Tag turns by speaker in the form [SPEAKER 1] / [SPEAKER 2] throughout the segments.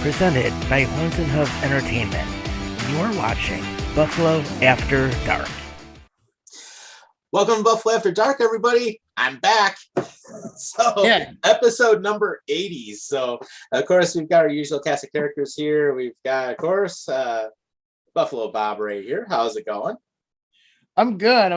[SPEAKER 1] presented by Horns and Hooves Entertainment. You are watching Buffalo After Dark.
[SPEAKER 2] Welcome to Buffalo After Dark, everybody. I'm back. Episode number 80. So, of course, we've got our usual cast of characters here. We've got, of course, Buffalo Bob right here. How's it going?
[SPEAKER 3] I'm good.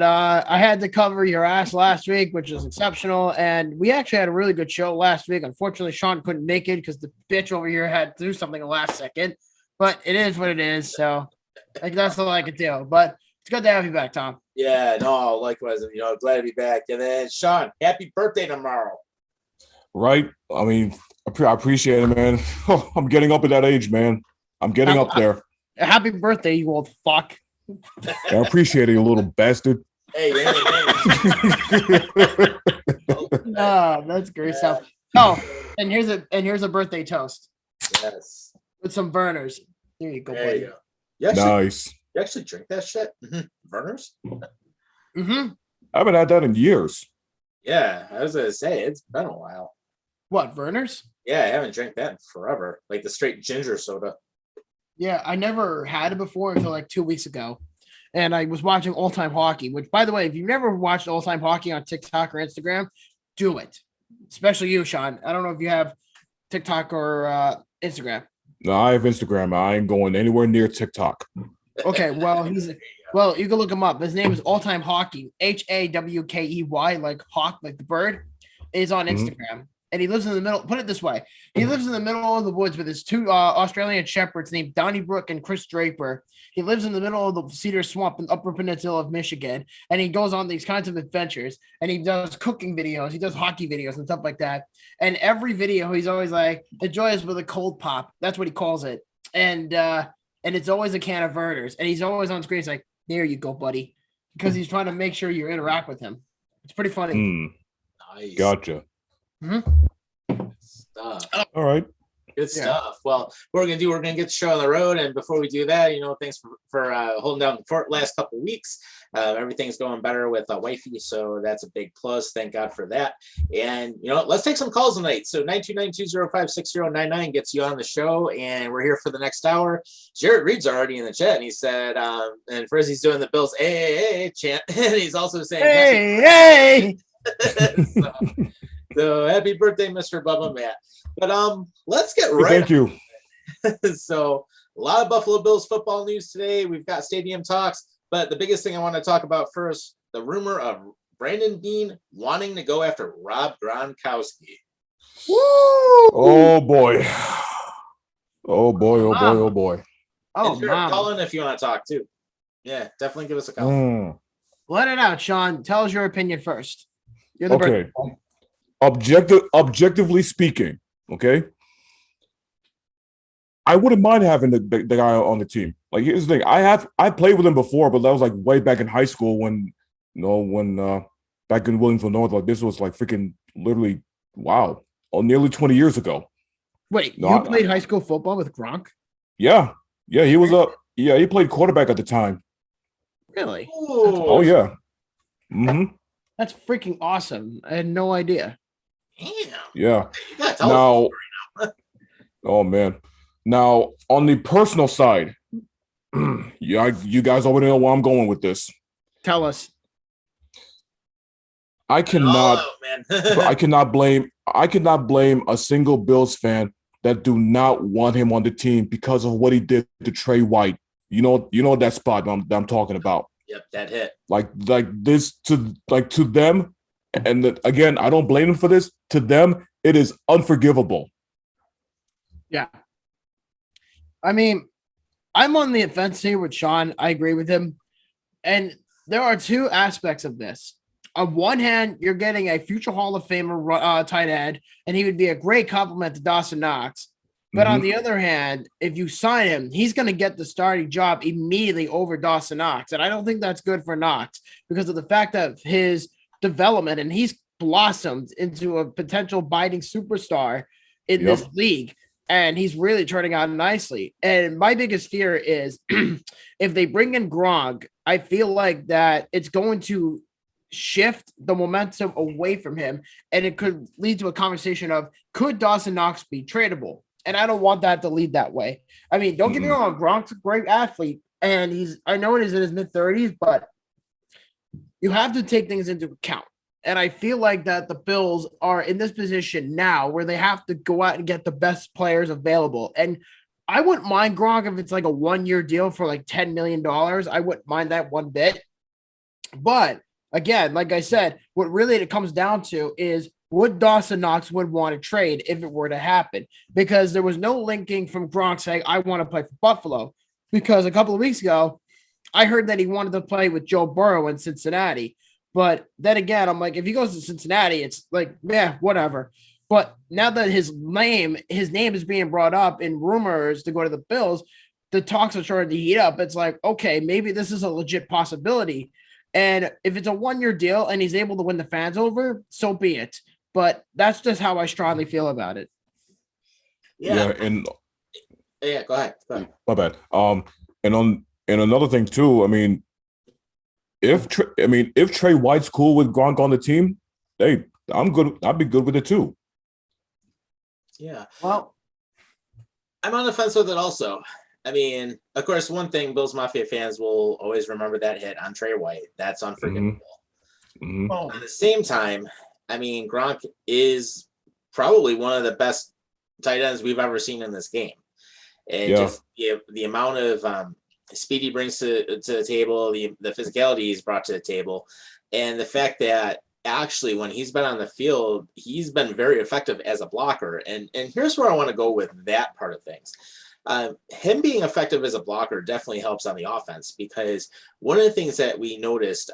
[SPEAKER 3] I had to cover your ass last week, which is exceptional. And we actually had a really good show last week. Unfortunately, Sean couldn't make it because the bitch over here had to do something the last second. But it is what it is. So that's all I could do. But it's good to have you back, Tom.
[SPEAKER 2] Yeah, no, likewise. Glad to be back. And then, Sean, happy birthday tomorrow.
[SPEAKER 4] Right? I mean, I appreciate it, man. I'm getting up at that age, man. I'm getting up there.
[SPEAKER 3] Happy birthday, you old fuck.
[SPEAKER 4] I appreciate it, you little bastard.
[SPEAKER 2] Hey.
[SPEAKER 3] That's great stuff. Oh, and here's a birthday toast.
[SPEAKER 2] Yes.
[SPEAKER 3] With some burners. There you go,
[SPEAKER 2] there
[SPEAKER 3] buddy.
[SPEAKER 2] You go.
[SPEAKER 4] Nice.
[SPEAKER 2] You actually drink that shit? Burners?
[SPEAKER 3] Mm-hmm.
[SPEAKER 4] I haven't had that in years.
[SPEAKER 2] Yeah, I was gonna say it's been a while.
[SPEAKER 3] What, Vernors?
[SPEAKER 2] Yeah, I haven't drank that in forever. Like the straight ginger soda.
[SPEAKER 3] Yeah, I never had it before until like 2 weeks ago. And I was watching All Time Hockey, which, by the way, if you've never watched All Time Hockey on TikTok or Instagram, do it. Especially you, Sean. I don't know if you have TikTok or Instagram.
[SPEAKER 4] No, I have Instagram. I ain't going anywhere near TikTok.
[SPEAKER 3] Okay, well, you can look him up. His name is All Time Hockey, Hawkey, like hawk, like the bird, is on Instagram. And he lives in the middle. Put it this way. He lives in the middle of the woods with his two Australian shepherds named Donnybrook and Chris Draper. He lives in the middle of the Cedar Swamp in the Upper Peninsula of Michigan. And he goes on these kinds of adventures. And he does cooking videos. He does hockey videos and stuff like that. And every video, he's always like, enjoy us with a cold pop. That's what he calls it. And it's always a can of Vernors. And he's always on screen. He's like, there you go, buddy. Because he's trying to make sure you interact with him. It's pretty funny.
[SPEAKER 2] Nice.
[SPEAKER 4] Gotcha.
[SPEAKER 2] Stuff.
[SPEAKER 4] All right.
[SPEAKER 2] Good stuff. Well, what we're going to do, we're going to get the show on the road. And before we do that, thanks for holding down the last couple of weeks. Everything's going better with wifey, so that's a big plus. Thank God for that. And, let's take some calls tonight. So 929-205-6099 gets you on the show, and we're here for the next hour. Jared Reed's already in the chat, and he said, and Frizzy's doing the Bills, hey, chant. And he's also saying,
[SPEAKER 3] hey.
[SPEAKER 2] So happy birthday, Mr. Bubba Matt. But let's get right.
[SPEAKER 4] Thank you.
[SPEAKER 2] So a lot of Buffalo Bills football news today. We've got stadium talks, but the biggest thing I want to talk about first, the rumor of Brandon Beane wanting to go after Rob Gronkowski.
[SPEAKER 3] Woo!
[SPEAKER 4] Oh boy. Oh boy.
[SPEAKER 2] Oh, call in if you want to talk too. Yeah, definitely give us a call.
[SPEAKER 3] Let it out, Sean. Tell us your opinion first. You're the
[SPEAKER 4] okay. Objectively speaking, okay, I wouldn't mind having the guy on the team. Like, here's the thing: I played with him before, but that was like way back in high school when back in Williamsville North, like this was like freaking literally nearly 20 years ago.
[SPEAKER 3] Wait, you played high school football with Gronk?
[SPEAKER 4] Yeah, he was he played quarterback at the time.
[SPEAKER 3] Really?
[SPEAKER 4] Ooh. Oh yeah. Mm-hmm.
[SPEAKER 3] That's freaking awesome. I had no idea.
[SPEAKER 2] Damn.
[SPEAKER 4] Yeah. Now, oh man. Now, on the personal side, you guys already know where I'm going with this.
[SPEAKER 3] Tell us.
[SPEAKER 4] I cannot blame a single Bills fan that do not want him on the team because of what he did to Trey White. You know that spot I'm talking about.
[SPEAKER 2] Yep, that hit.
[SPEAKER 4] Like this to them, and again, I don't blame them for this. To them, it is unforgivable.
[SPEAKER 3] Yeah. I mean, I'm on the offense here with Sean. I agree with him. And there are two aspects of this. On one hand, you're getting a future Hall of Famer tight end, and he would be a great compliment to Dawson Knox. But on the other hand, if you sign him, he's going to get the starting job immediately over Dawson Knox. And I don't think that's good for Knox because of the fact that his development, and he's blossomed into a potential biting superstar in this league. And he's really turning out nicely. And my biggest fear is if they bring in Gronk, I feel like that it's going to shift the momentum away from him. And it could lead to a conversation of, could Dawson Knox be tradable? And I don't want that to lead that way. I mean, don't get me wrong, Gronk's a great athlete, and I know he's in his mid-30s, but you have to take things into account. And I feel like that the Bills are in this position now where they have to go out and get the best players available. And I wouldn't mind Gronk if it's like a 1-year deal for like $10 million. I wouldn't mind that one bit. But again, like I said, what really it comes down to is would Dawson Knox would want to trade if it were to happen? Because there was no linking from Gronk saying, I want to play for Buffalo. Because a couple of weeks ago, I heard that he wanted to play with Joe Burrow in Cincinnati. But then again, I'm like, if he goes to Cincinnati, it's like, yeah, whatever. But now that his name is being brought up in rumors to go to the Bills, the talks are starting to heat up. It's like, okay, maybe this is a legit possibility. And if it's a 1-year deal and he's able to win the fans over, so be it. But that's just how I strongly feel about it.
[SPEAKER 2] Yeah.
[SPEAKER 4] And
[SPEAKER 2] Yeah, go ahead.
[SPEAKER 4] my bad. And another thing too. I mean, if Trey White's cool with Gronk on the team, hey, I'm good. I'd be good with it too.
[SPEAKER 2] Yeah.
[SPEAKER 3] Well,
[SPEAKER 2] I'm on the fence with it also. I mean, of course, one thing Bills Mafia fans will always remember that hit on Trey White. That's unforgivable.
[SPEAKER 3] oh,
[SPEAKER 2] At the same time, I mean, Gronk is probably one of the best tight ends we've ever seen in this game. And just the amount of speed he brings to the table, the physicality he's brought to the table, and the fact that actually when he's been on the field, he's been very effective as a blocker. And here's where I want to go with that part of things. Him being effective as a blocker definitely helps on the offense, because one of the things that we noticed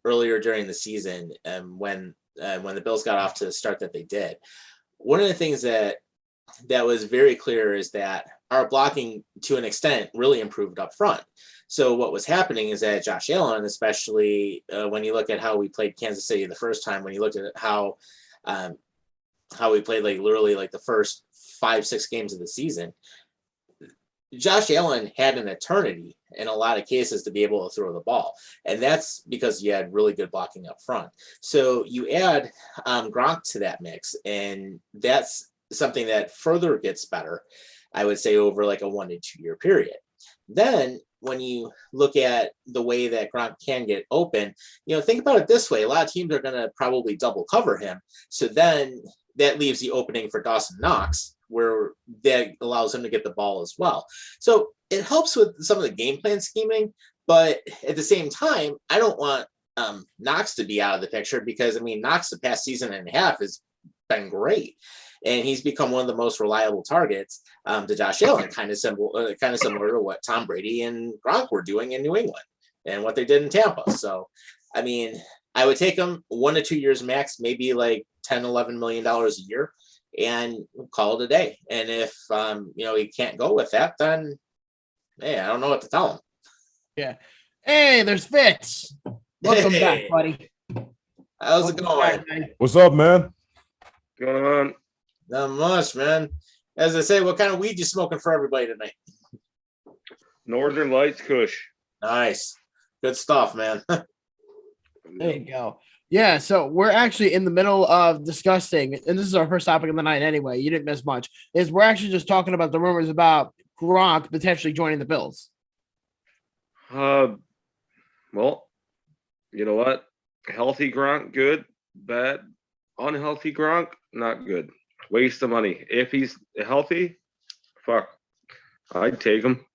[SPEAKER 2] earlier during the season when the Bills got off to the start that they did, one of the things that was very clear is that our blocking to an extent really improved up front. So what was happening is that Josh Allen, especially when you look at how we played Kansas City the first time, when you looked at how we played like literally like the first 5-6 games of the season, Josh Allen had an eternity in a lot of cases to be able to throw the ball. And that's because you had really good blocking up front. So you add Gronk to that mix, and that's something that further gets better, I would say, over like a 1 to 2 year period. Then when you look at the way that Gronk can get open, think about it this way. A lot of teams are going to probably double cover him. So then that leaves the opening for Dawson Knox, where that allows him to get the ball as well. So it helps with some of the game plan scheming, but at the same time, I don't want Knox to be out of the picture, because I mean, Knox the past season and a half has been great, and he's become one of the most reliable targets to Josh Allen, kind of similar to what Tom Brady and Gronk were doing in New England and what they did in Tampa. So, I mean, I would take him 1 to 2 years max, maybe like $10-11 million a year, and call it a day. And if he can't go with that, then hey, I don't know what to tell him.
[SPEAKER 3] yeah. Hey, there's Fitz. Welcome back, buddy.
[SPEAKER 2] How's it going?
[SPEAKER 4] What's up, man?
[SPEAKER 5] Going on?
[SPEAKER 2] Not much, man. As I say, what kind of weed you smoking for everybody tonight?
[SPEAKER 5] Northern Lights Kush.
[SPEAKER 2] Nice. Good stuff, man.
[SPEAKER 3] There you go. Yeah, so we're actually in the middle of discussing, and this is our first topic of the night anyway, you didn't miss much, is we're actually just talking about the rumors about Gronk potentially joining the Bills.
[SPEAKER 5] Well, you know what? Healthy Gronk, good. Bad. Unhealthy Gronk, not good. Waste of money. If he's healthy, fuck, I'd take him.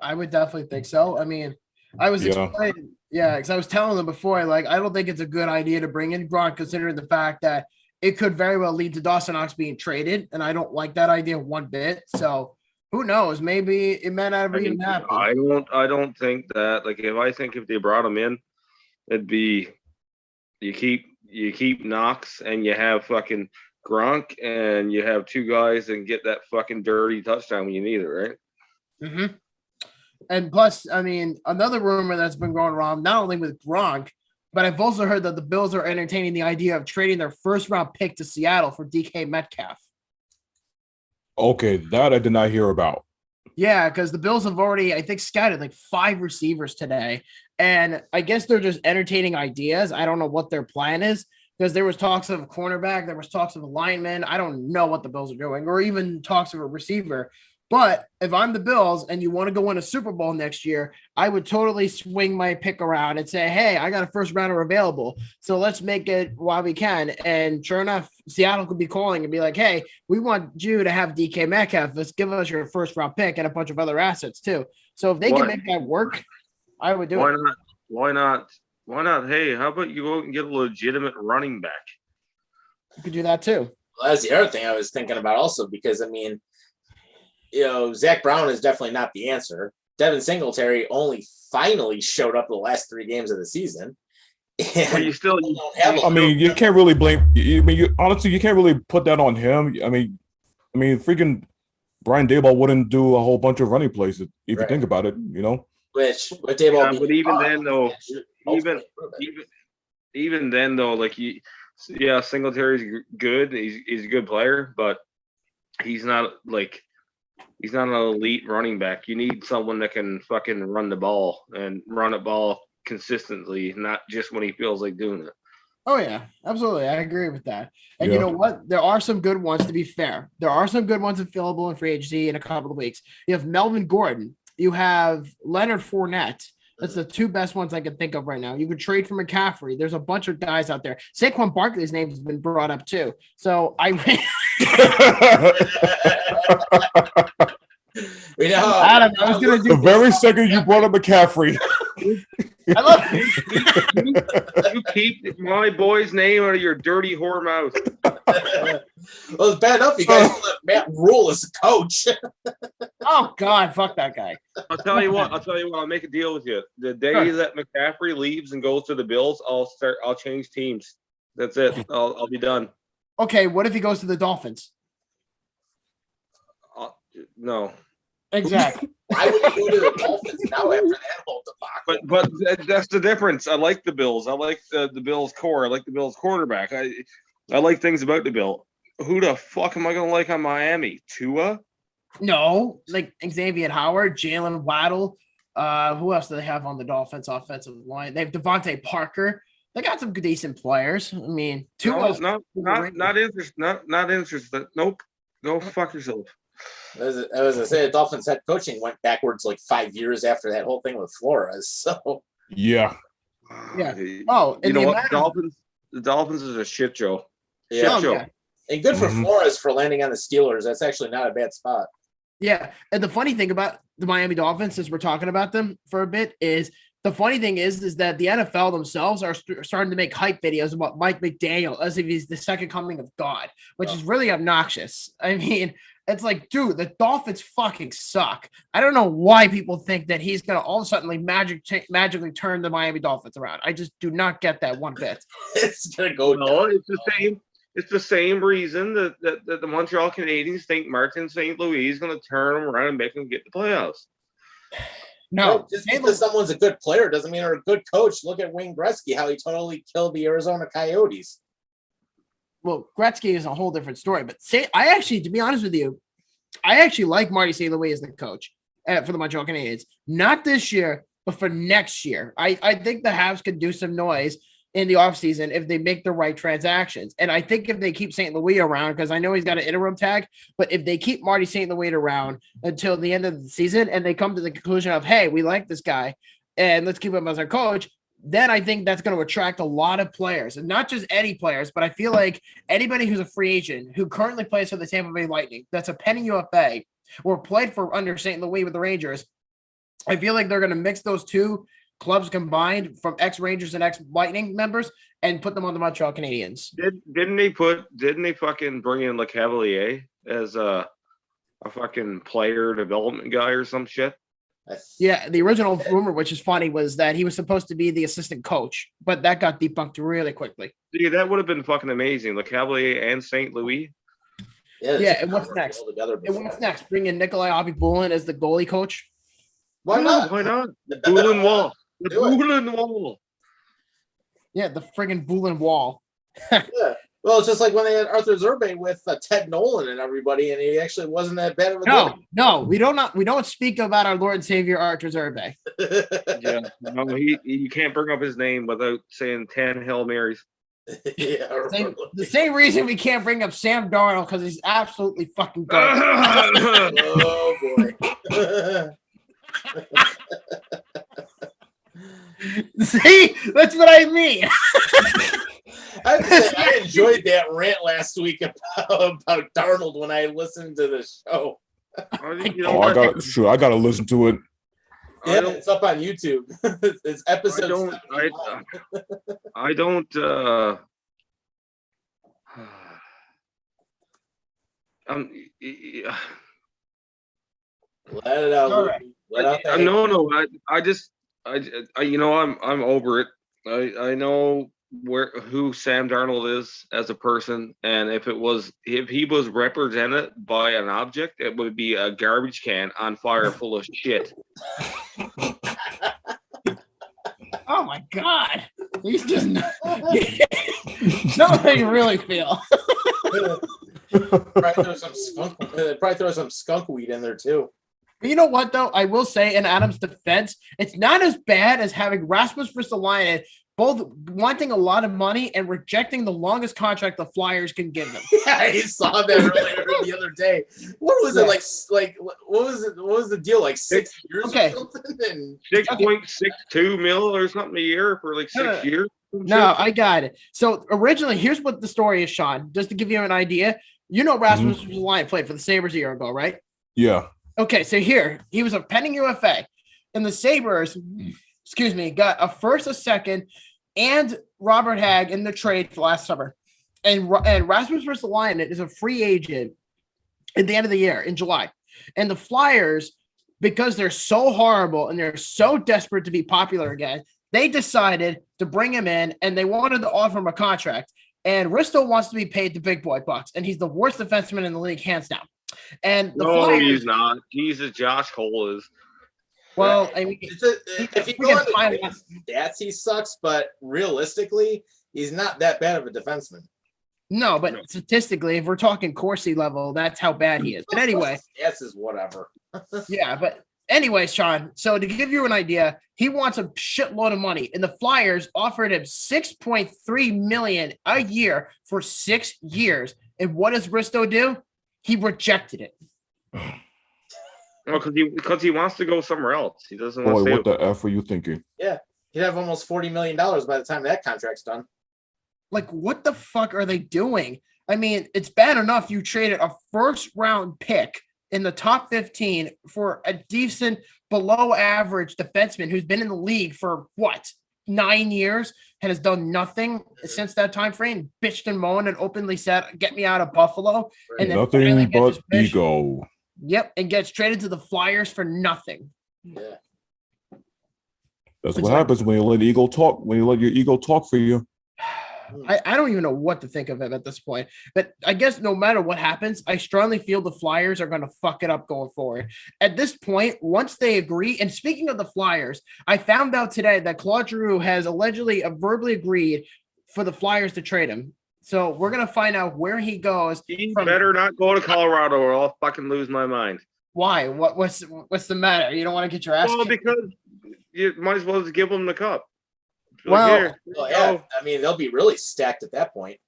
[SPEAKER 3] I would definitely think so. I mean, I was explaining, because I was telling them before, I don't think it's a good idea to bring in Gronk, considering the fact that it could very well lead to Dawson Knox being traded, and I don't like that idea one bit. So who knows? Maybe it may not even happen.
[SPEAKER 5] I don't think that. Like, if they brought him in, it'd be you keep Knox and you have fucking Gronk and you have two guys and get that fucking dirty touchdown when you need it, right?
[SPEAKER 3] Mm-hmm. And plus, I mean, another rumor that's been going around, not only with Gronk, but I've also heard that the Bills are entertaining the idea of trading their first-round pick to Seattle for DK Metcalf.
[SPEAKER 4] Okay, that I did not hear about.
[SPEAKER 3] Yeah, because the Bills have already, I think, scouted like 5 receivers today. And I guess they're just entertaining ideas. I don't know what their plan is, because there was talks of a cornerback, there was talks of a lineman. I don't know what the Bills are doing, or even talks of a receiver. But if I'm the Bills and you want to go win a Super Bowl next year, I would totally swing my pick around and say, hey, I got a first rounder available. So let's make it while we can. And sure enough, Seattle could be calling and be like, hey, we want you to have DK Metcalf. Let's give us your first round pick and a bunch of other assets too. So if they can make that work, I would do
[SPEAKER 5] Why
[SPEAKER 3] it.
[SPEAKER 5] not? Why not? Why not? Hey, how about you go and get a legitimate running back?
[SPEAKER 3] You could do that too.
[SPEAKER 2] Well, that's the other thing I was thinking about also, because I mean, Zach Brown is definitely not the answer. Devin Singletary only finally showed up the last 3 games of the season.
[SPEAKER 5] But you still
[SPEAKER 2] don't have
[SPEAKER 4] I mean, you can't really blame. I mean, honestly, you can't really put that on him. I mean, freaking Brian Daboll wouldn't do a whole bunch of running plays if you think about it.
[SPEAKER 2] which with Daboll.
[SPEAKER 5] Yeah, but even then, though, even then, though, like Singletary's good. He's a good player, but he's not an elite running back. You need someone that can fucking run the ball and run the ball consistently, not just when he feels like doing it.
[SPEAKER 3] Oh, yeah, absolutely. I agree with that. And you know what? There are some good ones, to be fair. There are some good ones available in free agency in a couple of weeks. You have Melvin Gordon. You have Leonard Fournette. That's the 2 best ones I can think of right now. You could trade for McCaffrey. There's a bunch of guys out there. Saquon Barkley's name has been brought up too. So
[SPEAKER 2] Adam,
[SPEAKER 3] I was going to do
[SPEAKER 4] the very second you brought up McCaffrey.
[SPEAKER 3] I love
[SPEAKER 5] You keep my boy's name out of your dirty whore mouth.
[SPEAKER 2] Well, it's bad enough you guys let Matt Rule as a coach.
[SPEAKER 3] Oh God, fuck that guy.
[SPEAKER 5] I'll tell you what. I'll make a deal with you. The day that McCaffrey leaves and goes to the Bills, I'll change teams. That's it. I'll be done.
[SPEAKER 3] Okay, what if he goes to the Dolphins?
[SPEAKER 5] No.
[SPEAKER 3] Exactly.
[SPEAKER 2] Why would he go to the Dolphins now after that whole debacle?
[SPEAKER 5] But that's the difference. I like the Bills. I like the Bills core. I like the Bills quarterback. I like things about the Bill. Who the fuck am I going to like on Miami? Tua?
[SPEAKER 3] No, like Xavier Howard, Jalen Waddle. Who else do they have on the Dolphins offensive line? They have Devontae Parker. They got some decent players. I mean, Tua.
[SPEAKER 5] Not interested. Not interested. Nope. Go fuck yourself.
[SPEAKER 2] I was going to say, the Dolphins head coaching went backwards like 5 years after that whole thing with Flores. So
[SPEAKER 4] Yeah.
[SPEAKER 3] Oh,
[SPEAKER 5] you know what? The Dolphins is a shit show.
[SPEAKER 2] Yeah.
[SPEAKER 5] Shit show.
[SPEAKER 3] Yeah.
[SPEAKER 2] And good for Flores for landing on the Steelers. That's actually not a bad spot.
[SPEAKER 3] Yeah. And the funny thing about the Miami Dolphins, as we're talking about them for a bit, is the funny thing is that the NFL themselves are starting to make hype videos about Mike McDaniel as if he's the second coming of God, which is really obnoxious. I mean, it's like, dude, the Dolphins fucking suck. I don't know why people think that he's going to all of a sudden like magically turn the Miami Dolphins around. I just do not get that one bit.
[SPEAKER 2] It's going to go
[SPEAKER 5] No, it's the same. It's the same reason that the Montreal Canadiens think Martin St. Louis is going to turn them around and make them get the playoffs.
[SPEAKER 3] No,
[SPEAKER 2] just because someone's a good player doesn't mean they're a good coach. Look at Wayne Gretzky, how he totally killed the Arizona Coyotes.
[SPEAKER 3] Well, Gretzky is a whole different story. But to be honest with you, I actually like Marty St. Louis as the coach for the Montreal Canadiens. Not this year, but for next year. I think the Habs could do some noise in the offseason if they make the right transactions. And I think if they keep St. Louis around, because I know he's got an interim tag, but if they keep Marty St. Louis around until the end of the season and they come to the conclusion of, hey, we like this guy and let's keep him as our coach, then I think that's going to attract a lot of players, and not just any players, but I feel like anybody who's a free agent who currently plays for the Tampa Bay Lightning, that's a penny UFA, or played for under St. Louis with the Rangers, I feel like they're going to mix those two clubs combined from ex-Rangers and ex-Lightning members and put them on the Montreal Canadiens.
[SPEAKER 5] Didn't they fucking bring in LeCavalier as a fucking player development guy or some shit?
[SPEAKER 3] Yeah, the original rumor, which is funny, was that he was supposed to be the assistant coach, but that got debunked really quickly.
[SPEAKER 5] Dude, that would have been fucking amazing. LeCavalier and St. Louis.
[SPEAKER 3] Yeah, and what's next? Bring in Nikolai Aubé-Boulin as the goalie coach?
[SPEAKER 2] Why not?
[SPEAKER 5] Why not? The Boulin Wall. The Boulin Wall.
[SPEAKER 3] Yeah, the friggin' Boulin Wall.
[SPEAKER 2] Yeah. Well, it's just like when they had Arthur Zerbe with Ted Nolan and everybody, and he actually wasn't that bad of a
[SPEAKER 3] No, we don't speak about our Lord and Savior Arthur Zerbe.
[SPEAKER 5] Yeah, no, you can't bring up his name without saying 10 Hail Marys.
[SPEAKER 2] Yeah,
[SPEAKER 3] The same reason we can't bring up Sam Darnold because he's absolutely fucking good.
[SPEAKER 2] Oh boy.
[SPEAKER 3] See, that's what I mean.
[SPEAKER 2] I have to say, I enjoyed that rant last week about Darnold when I listened to the show.
[SPEAKER 4] I gotta listen to it.
[SPEAKER 2] Yeah, it's up on YouTube. It's episode.
[SPEAKER 5] I don't.
[SPEAKER 2] Let it out.
[SPEAKER 3] All right.
[SPEAKER 2] Let out the
[SPEAKER 5] No. I'm over it. I know who Sam Darnold is as a person, and if he was represented by an object, it would be a garbage can on fire full of shit.
[SPEAKER 3] Oh my god, he's just not how you really feel.
[SPEAKER 2] Probably throw some skunk weed in there too.
[SPEAKER 3] But you know what though? I will say in Adam's defense, it's not as bad as having Rasmus Ristolainen both wanting a lot of money and rejecting the longest contract the Flyers can give them.
[SPEAKER 2] Yeah, I saw that earlier the other day. What was it like? What was it? What was the deal? Like 6 years
[SPEAKER 3] okay.
[SPEAKER 2] or something?
[SPEAKER 5] 6.62 mil or something a year for like 6 years.
[SPEAKER 3] No, I got it. So originally, here's what the story is, Sean. Just to give you an idea, you know Rasmus Ristolainen played for the Sabres a year ago, right?
[SPEAKER 4] Yeah.
[SPEAKER 3] Okay, so here he was a pending UFA, and the Sabres, got a first, a second, and Robert Hagg in the trade for last summer, and Rasmus Ristolainen is a free agent at the end of the year in July, and the Flyers, because they're so horrible and they're so desperate to be popular again, they decided to bring him in, and they wanted to offer him a contract. And Risto wants to be paid the big boy bucks, and he's the worst defenseman in the league, hands down. And the Flyers,
[SPEAKER 5] he's not. Jesus, Josh Cole is.
[SPEAKER 3] Well, I mean,
[SPEAKER 2] if you go on the stats, he sucks. But realistically, he's not that bad of a defenseman.
[SPEAKER 3] No, but statistically, if we're talking Corsi level, that's how bad he is. But anyway,
[SPEAKER 2] stats is whatever.
[SPEAKER 3] Yeah, but anyway, Sean. So to give you an idea, he wants a shitload of money, and the Flyers offered him $6.3 million a year for 6 years. And what does Risto do? He rejected it.
[SPEAKER 5] No, because he wants to go somewhere else. He doesn't want
[SPEAKER 4] Boy,
[SPEAKER 5] to stay.
[SPEAKER 4] what the F are you thinking?
[SPEAKER 2] Yeah, he'd have almost $40 million by the time that contract's done.
[SPEAKER 3] Like, what the fuck are they doing? I mean, it's bad enough you traded a first-round pick in the top 15 for a decent, below-average defenseman who's been in the league for, 9 years and has done nothing since that time frame, bitched and moaned and openly said, get me out of Buffalo. And then
[SPEAKER 4] nothing but ego.
[SPEAKER 3] Yep, and gets traded to the Flyers for nothing.
[SPEAKER 2] Yeah.
[SPEAKER 4] That's what happens when you let ego talk, when you let your ego talk for you.
[SPEAKER 3] I don't even know what to think of him at this point. But I guess no matter what happens, I strongly feel the Flyers are going to fuck it up going forward. At this point, once they agree, and speaking of the Flyers, I found out today that Claude Giroux has allegedly verbally agreed for the Flyers to trade him. So we're going to find out where he goes.
[SPEAKER 5] He better not go to Colorado or I'll fucking lose my mind.
[SPEAKER 3] Why? What's the matter? You don't want to get your ass kicked?
[SPEAKER 5] Because you might as well just give him the cup.
[SPEAKER 3] Well,
[SPEAKER 2] yeah, I mean, they'll be really stacked at that point.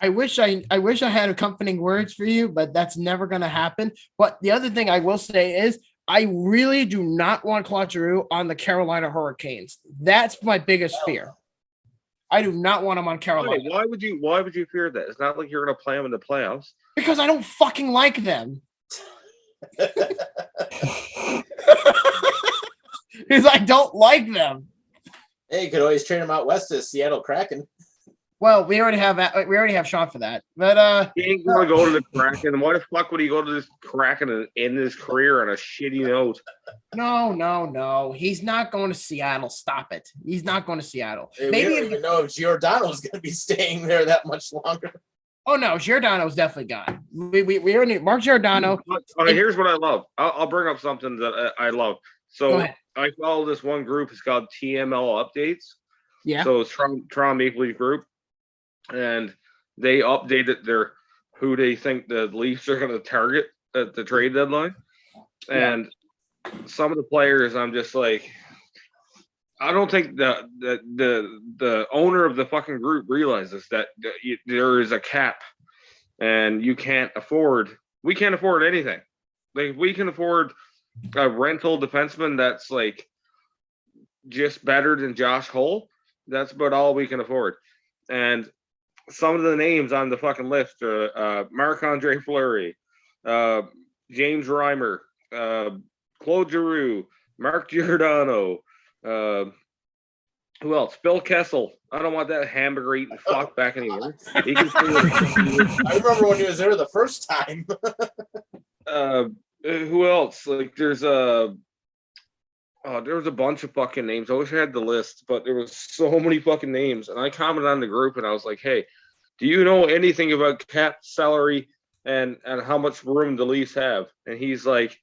[SPEAKER 3] I wish I had accompanying words for you, but that's never going to happen. But the other thing I will say is I really do not want Claude Giroux on the Carolina Hurricanes. That's my biggest fear. I do not want him on Carolina.
[SPEAKER 5] Why would you fear that? It's not like you're going to play him in the playoffs.
[SPEAKER 3] Because I don't fucking like them. Because I don't like them.
[SPEAKER 2] Hey, you could always trade him out west to Seattle Kraken.
[SPEAKER 3] Well, we already have Sean for that. But
[SPEAKER 5] he ain't going to go to the Kraken. Why the fuck would he go to this Kraken and end his career on a shitty note?
[SPEAKER 3] No. He's not going to Seattle. Stop it. He's not going to Seattle.
[SPEAKER 2] Hey, we don't even know if Giordano's going to be staying there that much longer.
[SPEAKER 3] Oh no, Giordano's definitely gone. We already Mark Giordano.
[SPEAKER 5] Here's what I love. I'll bring up something that I love. So I follow this one group. It's called TML Updates.
[SPEAKER 3] Yeah.
[SPEAKER 5] So it's Toronto Maple Leaf group, and they updated their who they think the Leafs are going to target at the trade deadline, and some of the players I'm just like, I don't think the owner of the fucking group realizes that there is a cap, and you can't afford. We can't afford anything. Like we can afford a rental defenseman that's like just better than Josh Hull. That's about all we can afford. And some of the names on the fucking list are Marc-Andre Fleury, James Reimer, Claude Giroux, Mark Giordano, who else? Phil Kessel. I don't want that hamburger eating fuck back anymore. He can
[SPEAKER 2] I remember when he was there the first time.
[SPEAKER 5] Who else? Like there's there was a bunch of fucking names. I wish I had the list, but there was so many fucking names. And I commented on the group and I was like, hey, do you know anything about cap salary and how much room the Leafs have? And he's like,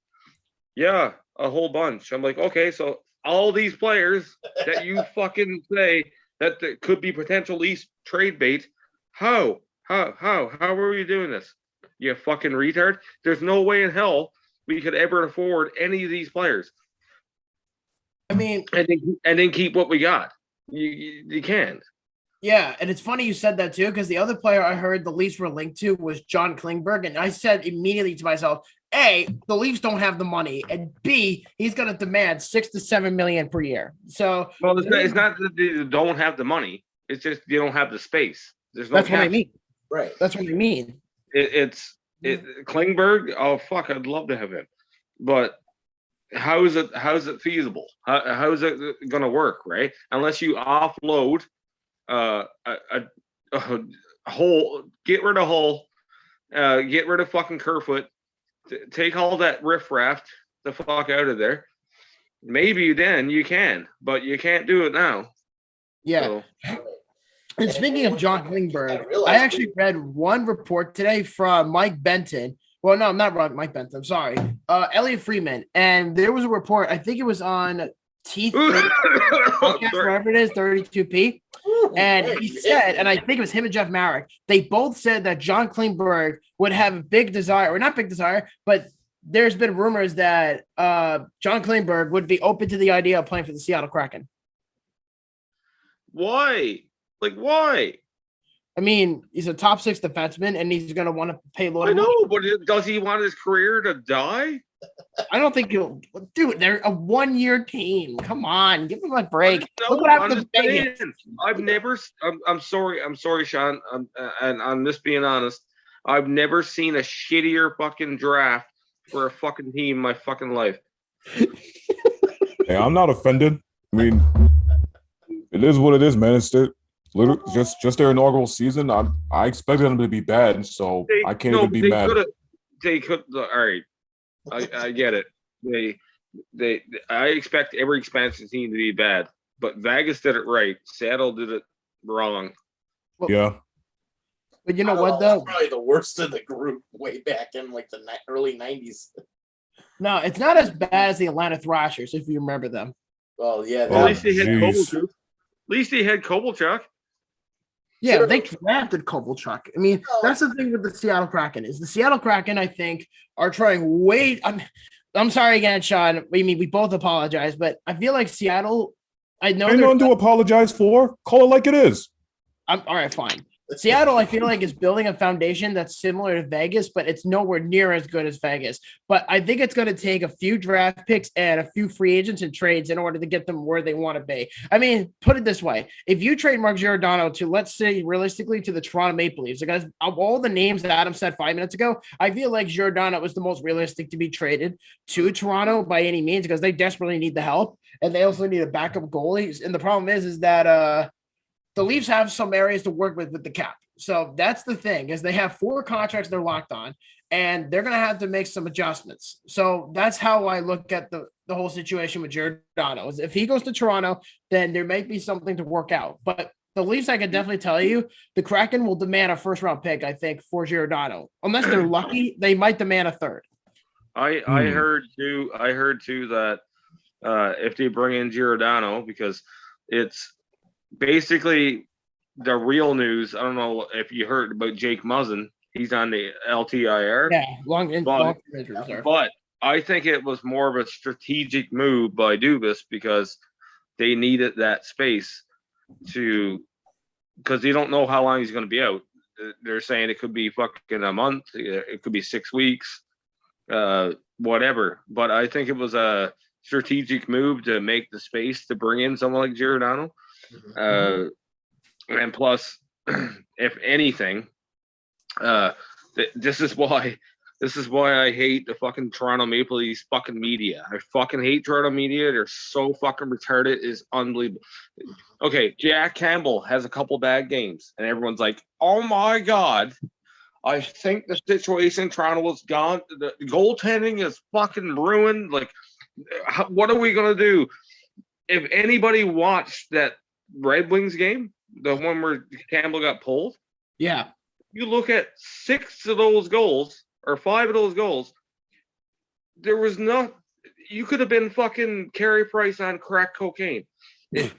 [SPEAKER 5] yeah, a whole bunch. I'm like, okay, so all these players that you fucking say that could be potential Leafs trade bait, how are you doing this? You fucking retard. There's no way in hell we could ever afford any of these players.
[SPEAKER 3] I mean,
[SPEAKER 5] and then keep what we got. You can't.
[SPEAKER 3] Yeah, and it's funny you said that too, because the other player I heard the Leafs were linked to was John Klingberg, and I said immediately to myself, A, the Leafs don't have the money, and B, he's going to demand $6 to $7 million per year. So,
[SPEAKER 5] well, it's not that they don't have the money; it's just you don't have the space. There's no.
[SPEAKER 3] That's what I mean.
[SPEAKER 2] Right.
[SPEAKER 3] That's what I mean.
[SPEAKER 5] It's Klingberg. Oh fuck, I'd love to have him, but how is it feasible? How is it going to work? Right? Unless you offload a Hull, get rid of Hull, get rid of fucking Kerfoot, take all that riffraff the fuck out of there. Maybe then you can, but you can't do it now.
[SPEAKER 3] Yeah.
[SPEAKER 5] So.
[SPEAKER 3] And speaking of John Klingberg, I actually read one report today from Mike Benton. Well, no, not Mike Benton. I'm sorry. Elliot Freeman. And there was a report, I think it was on Teeth, wherever it is, 32P. And he said, and I think it was him and Jeff Marek, they both said that John Klingberg would have a big desire, or not big desire, but there's been rumors that John Klingberg would be open to the idea of playing for the Seattle Kraken.
[SPEAKER 5] Why? Like, why?
[SPEAKER 3] I mean, he's a top 6 defenseman, and he's going to want to pay a lot
[SPEAKER 5] of
[SPEAKER 3] money.
[SPEAKER 5] I know, but does he want his career to die?
[SPEAKER 3] I don't think he'll. Dude, they're a 1-year team. Come on, give them a break. Look what happened to Vegas.
[SPEAKER 5] I've never. I'm sorry, Sean. And I'm just being honest. I've never seen a shittier fucking draft for a fucking team in my fucking life.
[SPEAKER 4] Hey, I'm not offended. I mean, it is what it is, man. It's literally just their inaugural season. I expected them to be bad, so I can't even be mad.
[SPEAKER 5] They could. All right. I get it. I expect every expansion team to be bad, but Vegas did it right. Seattle did it wrong.
[SPEAKER 4] Yeah.
[SPEAKER 3] But you know what, though?
[SPEAKER 2] Probably the worst of the group way back in like the early 90s.
[SPEAKER 3] No, it's not as bad as the Atlanta Thrashers, if you remember them.
[SPEAKER 2] Well, yeah.
[SPEAKER 5] Well, at least they had Kovalchuk. At least they had Kovalchuk.
[SPEAKER 3] Yeah, sure. They drafted Kovalchuk. I mean, that's the thing with the Seattle Kraken is the Seattle Kraken, I think, are trying way. I'm sorry again, Sean. I mean, we both apologize, but I feel like Seattle. I know
[SPEAKER 4] ain't nothing to apologize for. Call it like it is.
[SPEAKER 3] All right, fine. Seattle, I feel like, is building a foundation that's similar to Vegas, but it's nowhere near as good as Vegas. But I think it's going to take a few draft picks and a few free agents and trades in order to get them where they want to be. I mean, put it this way. If you trade Mark Giordano to, let's say, realistically, to the Toronto Maple Leafs, because of all the names that Adam said 5 minutes ago, I feel like Giordano was the most realistic to be traded to Toronto by any means because they desperately need the help, and they also need a backup goalie. And the problem is that the Leafs have some areas to work with the cap. So that's the thing is they have 4 contracts they're locked on, and they're going to have to make some adjustments. So that's how I look at the whole situation with Giordano. Is if he goes to Toronto, then there might be something to work out. But the Leafs, I can definitely tell you, the Kraken will demand a first-round pick, I think, for Giordano. Unless they're lucky, they might demand a third.
[SPEAKER 5] I heard too that if they bring in Giordano, because it's basically the real news. I don't know if you heard about Jake Muzzin. He's on the LTIR.
[SPEAKER 3] Yeah, long injury reserve.
[SPEAKER 5] But I think it was more of a strategic move by Dubas because they needed that space because you don't know how long he's going to be out. They're saying it could be fucking a month, it could be 6 weeks, whatever. But I think it was a strategic move to make the space to bring in someone like Giordano. And plus, if anything, this is why I hate the fucking Toronto Maple Leafs fucking media. I fucking hate Toronto media. They're so fucking retarded. It's unbelievable. Okay, Jack Campbell has a couple bad games, and everyone's like, "Oh my god, I think the situation in Toronto is gone. The goaltending is fucking ruined. Like, what are we gonna do?" If anybody watched that Red Wings game, the one where Campbell got pulled,
[SPEAKER 3] Yeah.
[SPEAKER 5] you look at 6 of those goals or 5 of those goals, there was no. You could have been fucking Carey Price on crack cocaine. There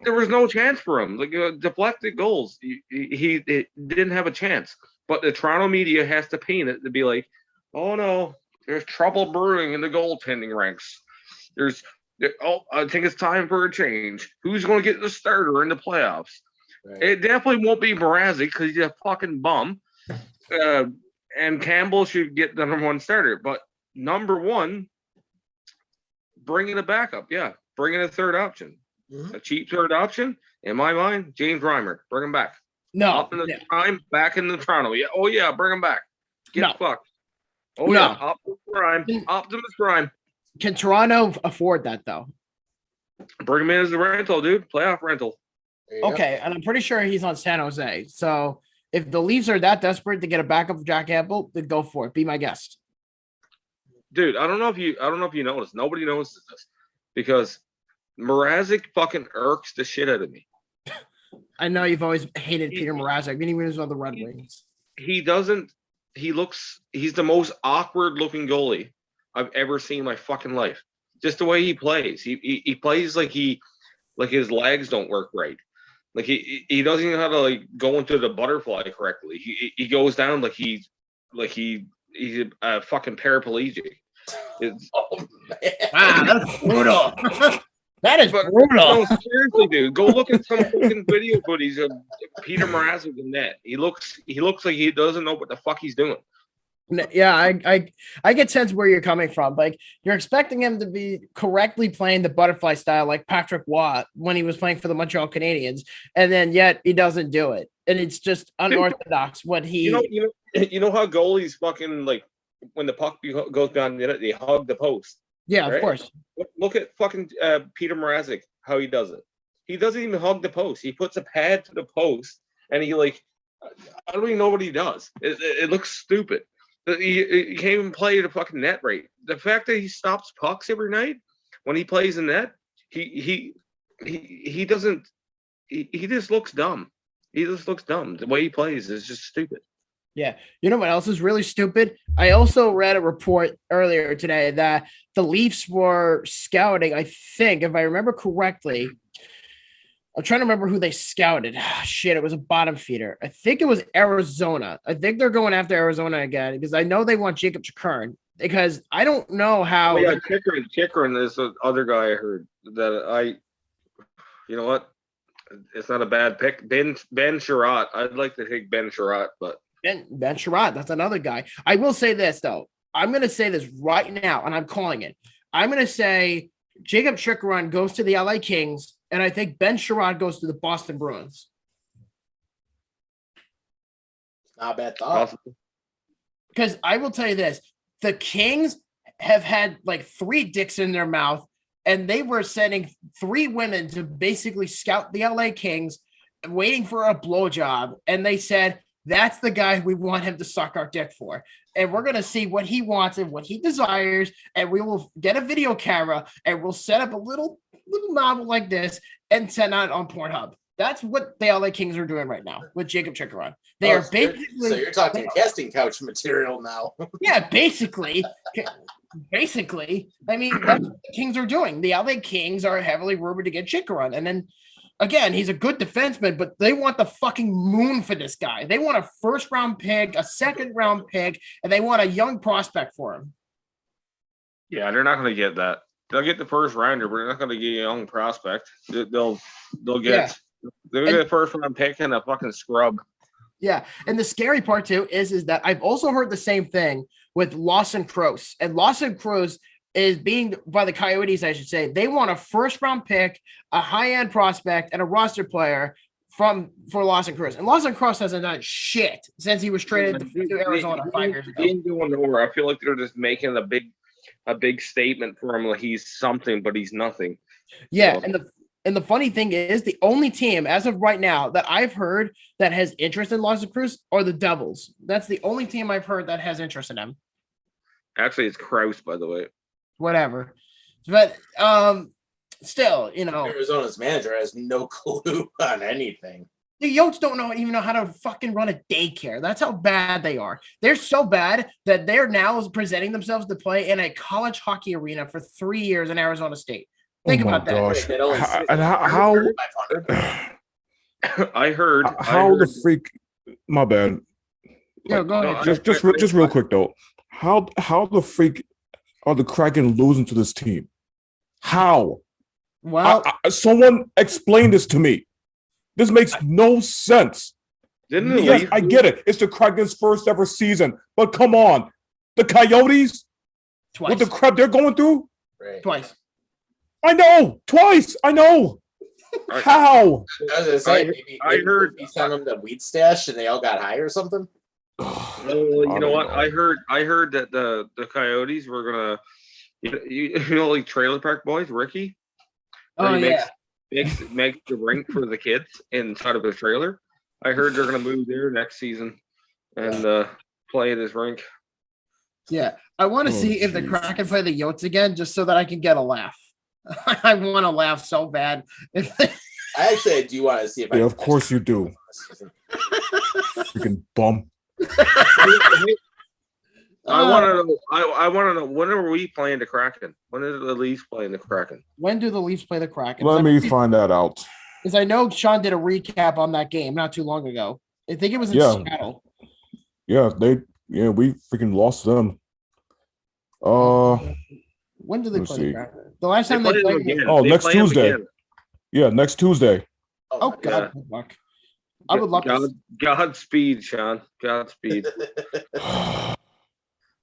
[SPEAKER 5] was no chance for him. Like deflected goals, he didn't have a chance. But the Toronto media has to paint it to be like, "Oh no, there's trouble brewing in the goaltending ranks. I think it's time for a change. Who's going to get the starter in the playoffs?" Right. It definitely won't be Mrazek because he's a fucking bum. And Campbell should get the number 1 starter. But number 1, bring in a backup. Yeah, bring in a third option. A cheap third option. In my mind, James Reimer. Bring him back.
[SPEAKER 3] No.
[SPEAKER 5] Up in the prime, back in the Toronto. Yeah. Oh, yeah, bring him back. Get fucked. Oh,
[SPEAKER 3] no.
[SPEAKER 5] Yeah, Optimus Prime.
[SPEAKER 3] Can Toronto afford that, though?
[SPEAKER 5] Bring him in as a rental, dude. Playoff rental.
[SPEAKER 3] Okay, and I'm pretty sure he's on San Jose. So if the Leafs are that desperate to get a backup for Jack Campbell, then go for it. Be my guest.
[SPEAKER 5] Dude, I don't know if you noticed. Nobody notices this because Mrazek fucking irks the shit out of me.
[SPEAKER 3] I know you've always hated Peter Mrazek. I mean, he was on the Red Wings.
[SPEAKER 5] He's the most awkward looking goalie I've ever seen in my fucking life. Just the way he plays. He plays like his legs don't work right. Like he doesn't know how to like go into the butterfly correctly. He goes down like he's a fucking paraplegic.
[SPEAKER 2] Oh man!
[SPEAKER 3] Wow, that's brutal. That is brutal.
[SPEAKER 5] No, seriously, dude, go look at some fucking video footage of Peter Mrazek in that. He looks like he doesn't know what the fuck he's doing.
[SPEAKER 3] Yeah, I get sense where you're coming from. Like you're expecting him to be correctly playing the butterfly style like Patrick Watt when he was playing for the Montreal Canadiens, and then yet he doesn't do it. And it's just unorthodox what he
[SPEAKER 5] you know how goalies fucking like when the puck goes down the net, they hug the post.
[SPEAKER 3] Yeah, right? Of course.
[SPEAKER 5] Look at fucking Peter Mrazek, how he does it. He doesn't even hug the post. He puts a pad to the post, and he like I don't even know what he does. It looks stupid. He can't even play the fucking net right. The fact that he stops pucks every night when he plays in net, he doesn't. He just looks dumb. He just looks dumb. The way he plays is just stupid.
[SPEAKER 3] Yeah. You know what else is really stupid? I also read a report earlier today that the Leafs were scouting, I think, if I remember correctly. I'm trying to remember who they scouted. Shit, it was a bottom feeder. I think it was Arizona. I think they're going after Arizona again because I know they want Jacob Chikrin because I don't know how.
[SPEAKER 5] Oh, yeah, Chikrin is the other guy I heard that you know what? It's not a bad pick. Ben Sherratt. I'd like to take Ben Sherratt, but
[SPEAKER 3] Ben Sherratt, that's another guy. I will say this, though. I'm going to say this right now, and I'm calling it. I'm going to say Jacob Chikrin goes to the LA Kings, and I think Ben Sherratt goes to the Boston Bruins.
[SPEAKER 2] Not a bad thought.
[SPEAKER 3] Because I will tell you this. The Kings have had like 3 dicks in their mouth, and they were sending 3 women to basically scout the LA Kings, waiting for a blowjob, and they said, that's the guy we want him to suck our dick for. And we're going to see what he wants and what he desires. And we will get a video camera and we'll set up a little novel like this and send out on Pornhub. That's what the LA Kings are doing right now with Jacob Chikrin. They are basically.
[SPEAKER 2] So you're talking casting couch material now.
[SPEAKER 3] Yeah, basically. I mean, that's what the Kings are doing. The LA Kings are heavily rumored to get Chikrin. And then, again, he's a good defenseman, but they want the fucking moon for this guy. They want a first-round pick, a second-round pick, and they want a young prospect for him.
[SPEAKER 5] Yeah, they're not going to get that. get the first rounder, but they're not going to get a young prospect. They'll get they'll get a first round pick and a fucking scrub.
[SPEAKER 3] Yeah, and the scary part too is that I've also heard the same thing with Lawson Cross, and Lawson Cross is being by the Coyotes, I should say. They want a first round pick, a high end prospect, and a roster player for Lawson Cross. And Lawson Cross hasn't done shit since he was traded to Arizona 5 years ago.
[SPEAKER 5] He ain't going nowhere. I feel like they're just making a big statement for him. Like he's something, but he's nothing.
[SPEAKER 3] Yeah,
[SPEAKER 5] So.
[SPEAKER 3] and the funny thing is, the only team as of right now that I've heard that has interest in Lawson Cross are the Devils. That's the only team I've heard that has interest in him.
[SPEAKER 5] Actually, it's Kraus, by the way.
[SPEAKER 3] Whatever, but still,
[SPEAKER 2] Arizona's manager has no clue on anything.
[SPEAKER 3] The Yotes don't even know how to fucking run a daycare. That's how bad they are. They're so bad that they're now presenting themselves to play in a college hockey arena for 3 years in Arizona State. Think about that.
[SPEAKER 4] Gosh.
[SPEAKER 2] And
[SPEAKER 4] How
[SPEAKER 5] I heard
[SPEAKER 4] the freak? My bad.
[SPEAKER 3] Yeah, go ahead.
[SPEAKER 4] Just real quick though. How the freak are the Kraken losing to this team? How?
[SPEAKER 3] Well,
[SPEAKER 4] someone explain this to me. This makes no sense. Yes, I get it. It's the Kraken's first ever season, but come on, the Coyotes
[SPEAKER 3] twice.
[SPEAKER 4] with the crap they're going through.
[SPEAKER 2] Right.
[SPEAKER 3] Twice.
[SPEAKER 4] I know, twice. I know. How?
[SPEAKER 2] I was gonna say, maybe
[SPEAKER 5] I heard
[SPEAKER 2] he sent them the weed stash and they all got high or something.
[SPEAKER 5] You know what? I heard that the Coyotes were gonna, like Trailer Park Boys, Ricky.
[SPEAKER 3] Oh yeah.
[SPEAKER 5] Makes the rink for the kids inside of his trailer. I heard they're gonna move there next season and play at his rink.
[SPEAKER 3] Yeah, I want to see if the Kraken play the Yotes again, just so that I can get a laugh. I want to laugh so bad.
[SPEAKER 2] I do want to see if I.
[SPEAKER 4] Yeah, of course you do. Freaking bum.
[SPEAKER 5] I want to know. I want to know, when are we playing the Kraken? When is the Leafs playing the Kraken?
[SPEAKER 3] When do the Leafs play the Kraken?
[SPEAKER 4] Let me find that out.
[SPEAKER 3] Because I know Sean did a recap on that game not too long ago. I think it was in Seattle.
[SPEAKER 4] Yeah, we freaking lost them.
[SPEAKER 3] When do they
[SPEAKER 4] let's
[SPEAKER 3] play
[SPEAKER 4] see.
[SPEAKER 3] the Kraken? The last time they played
[SPEAKER 5] again.
[SPEAKER 4] Oh,
[SPEAKER 5] They
[SPEAKER 4] next
[SPEAKER 5] play them
[SPEAKER 4] Tuesday.
[SPEAKER 5] again.
[SPEAKER 4] Yeah, next Tuesday.
[SPEAKER 3] Oh God, good luck. I would love to.
[SPEAKER 5] Godspeed, Sean. Godspeed.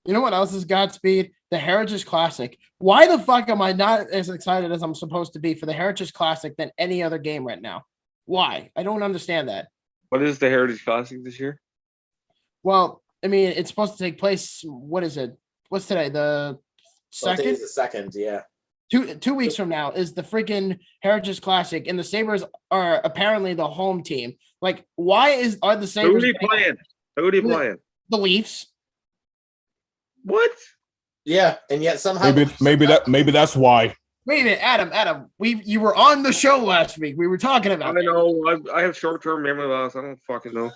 [SPEAKER 3] You know what else is Godspeed? The Heritage Classic. Why the fuck am I not as excited as I'm supposed to be for the Heritage Classic than any other game right now? Why? I don't understand that.
[SPEAKER 5] What is the Heritage Classic this year?
[SPEAKER 3] Well, I mean, it's supposed to take place. What is it? What's today? The second?
[SPEAKER 2] Today's the second, yeah.
[SPEAKER 3] 2 weeks from now is the freaking Heritage Classic, and the Sabres are apparently the home team. Like, why are the Sabres?
[SPEAKER 5] Who are you playing? Who are you playing?
[SPEAKER 3] The Leafs.
[SPEAKER 5] What?
[SPEAKER 2] Yeah, and yet somehow
[SPEAKER 4] Maybe that's why.
[SPEAKER 3] Wait a minute, Adam. You were on the show last week. We were talking about.
[SPEAKER 5] I know. I have short-term memory loss. I don't fucking know.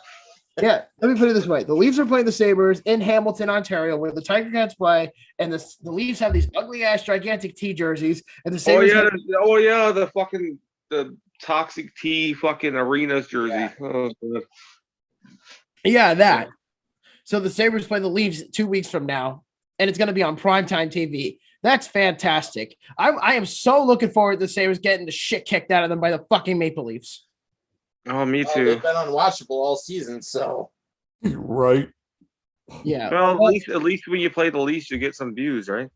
[SPEAKER 3] Yeah, let me put it this way: the Leafs are playing the Sabres in Hamilton, Ontario, where the Tiger Cats play, and the Leafs have these ugly ass gigantic T jerseys, and the Sabres.
[SPEAKER 5] The toxic T fucking arenas jersey.
[SPEAKER 2] Yeah.
[SPEAKER 5] Oh, God.
[SPEAKER 3] Yeah, that. So the Sabres play the Leafs 2 weeks from now, and it's going to be on primetime TV. That's fantastic. I am so looking forward to the Sabres getting the shit kicked out of them by the fucking Maple Leafs.
[SPEAKER 5] Oh, me too.
[SPEAKER 2] They've been unwatchable all season, so.
[SPEAKER 4] Right.
[SPEAKER 3] Yeah.
[SPEAKER 5] Well, at least when you play the Leafs, you get some views, right?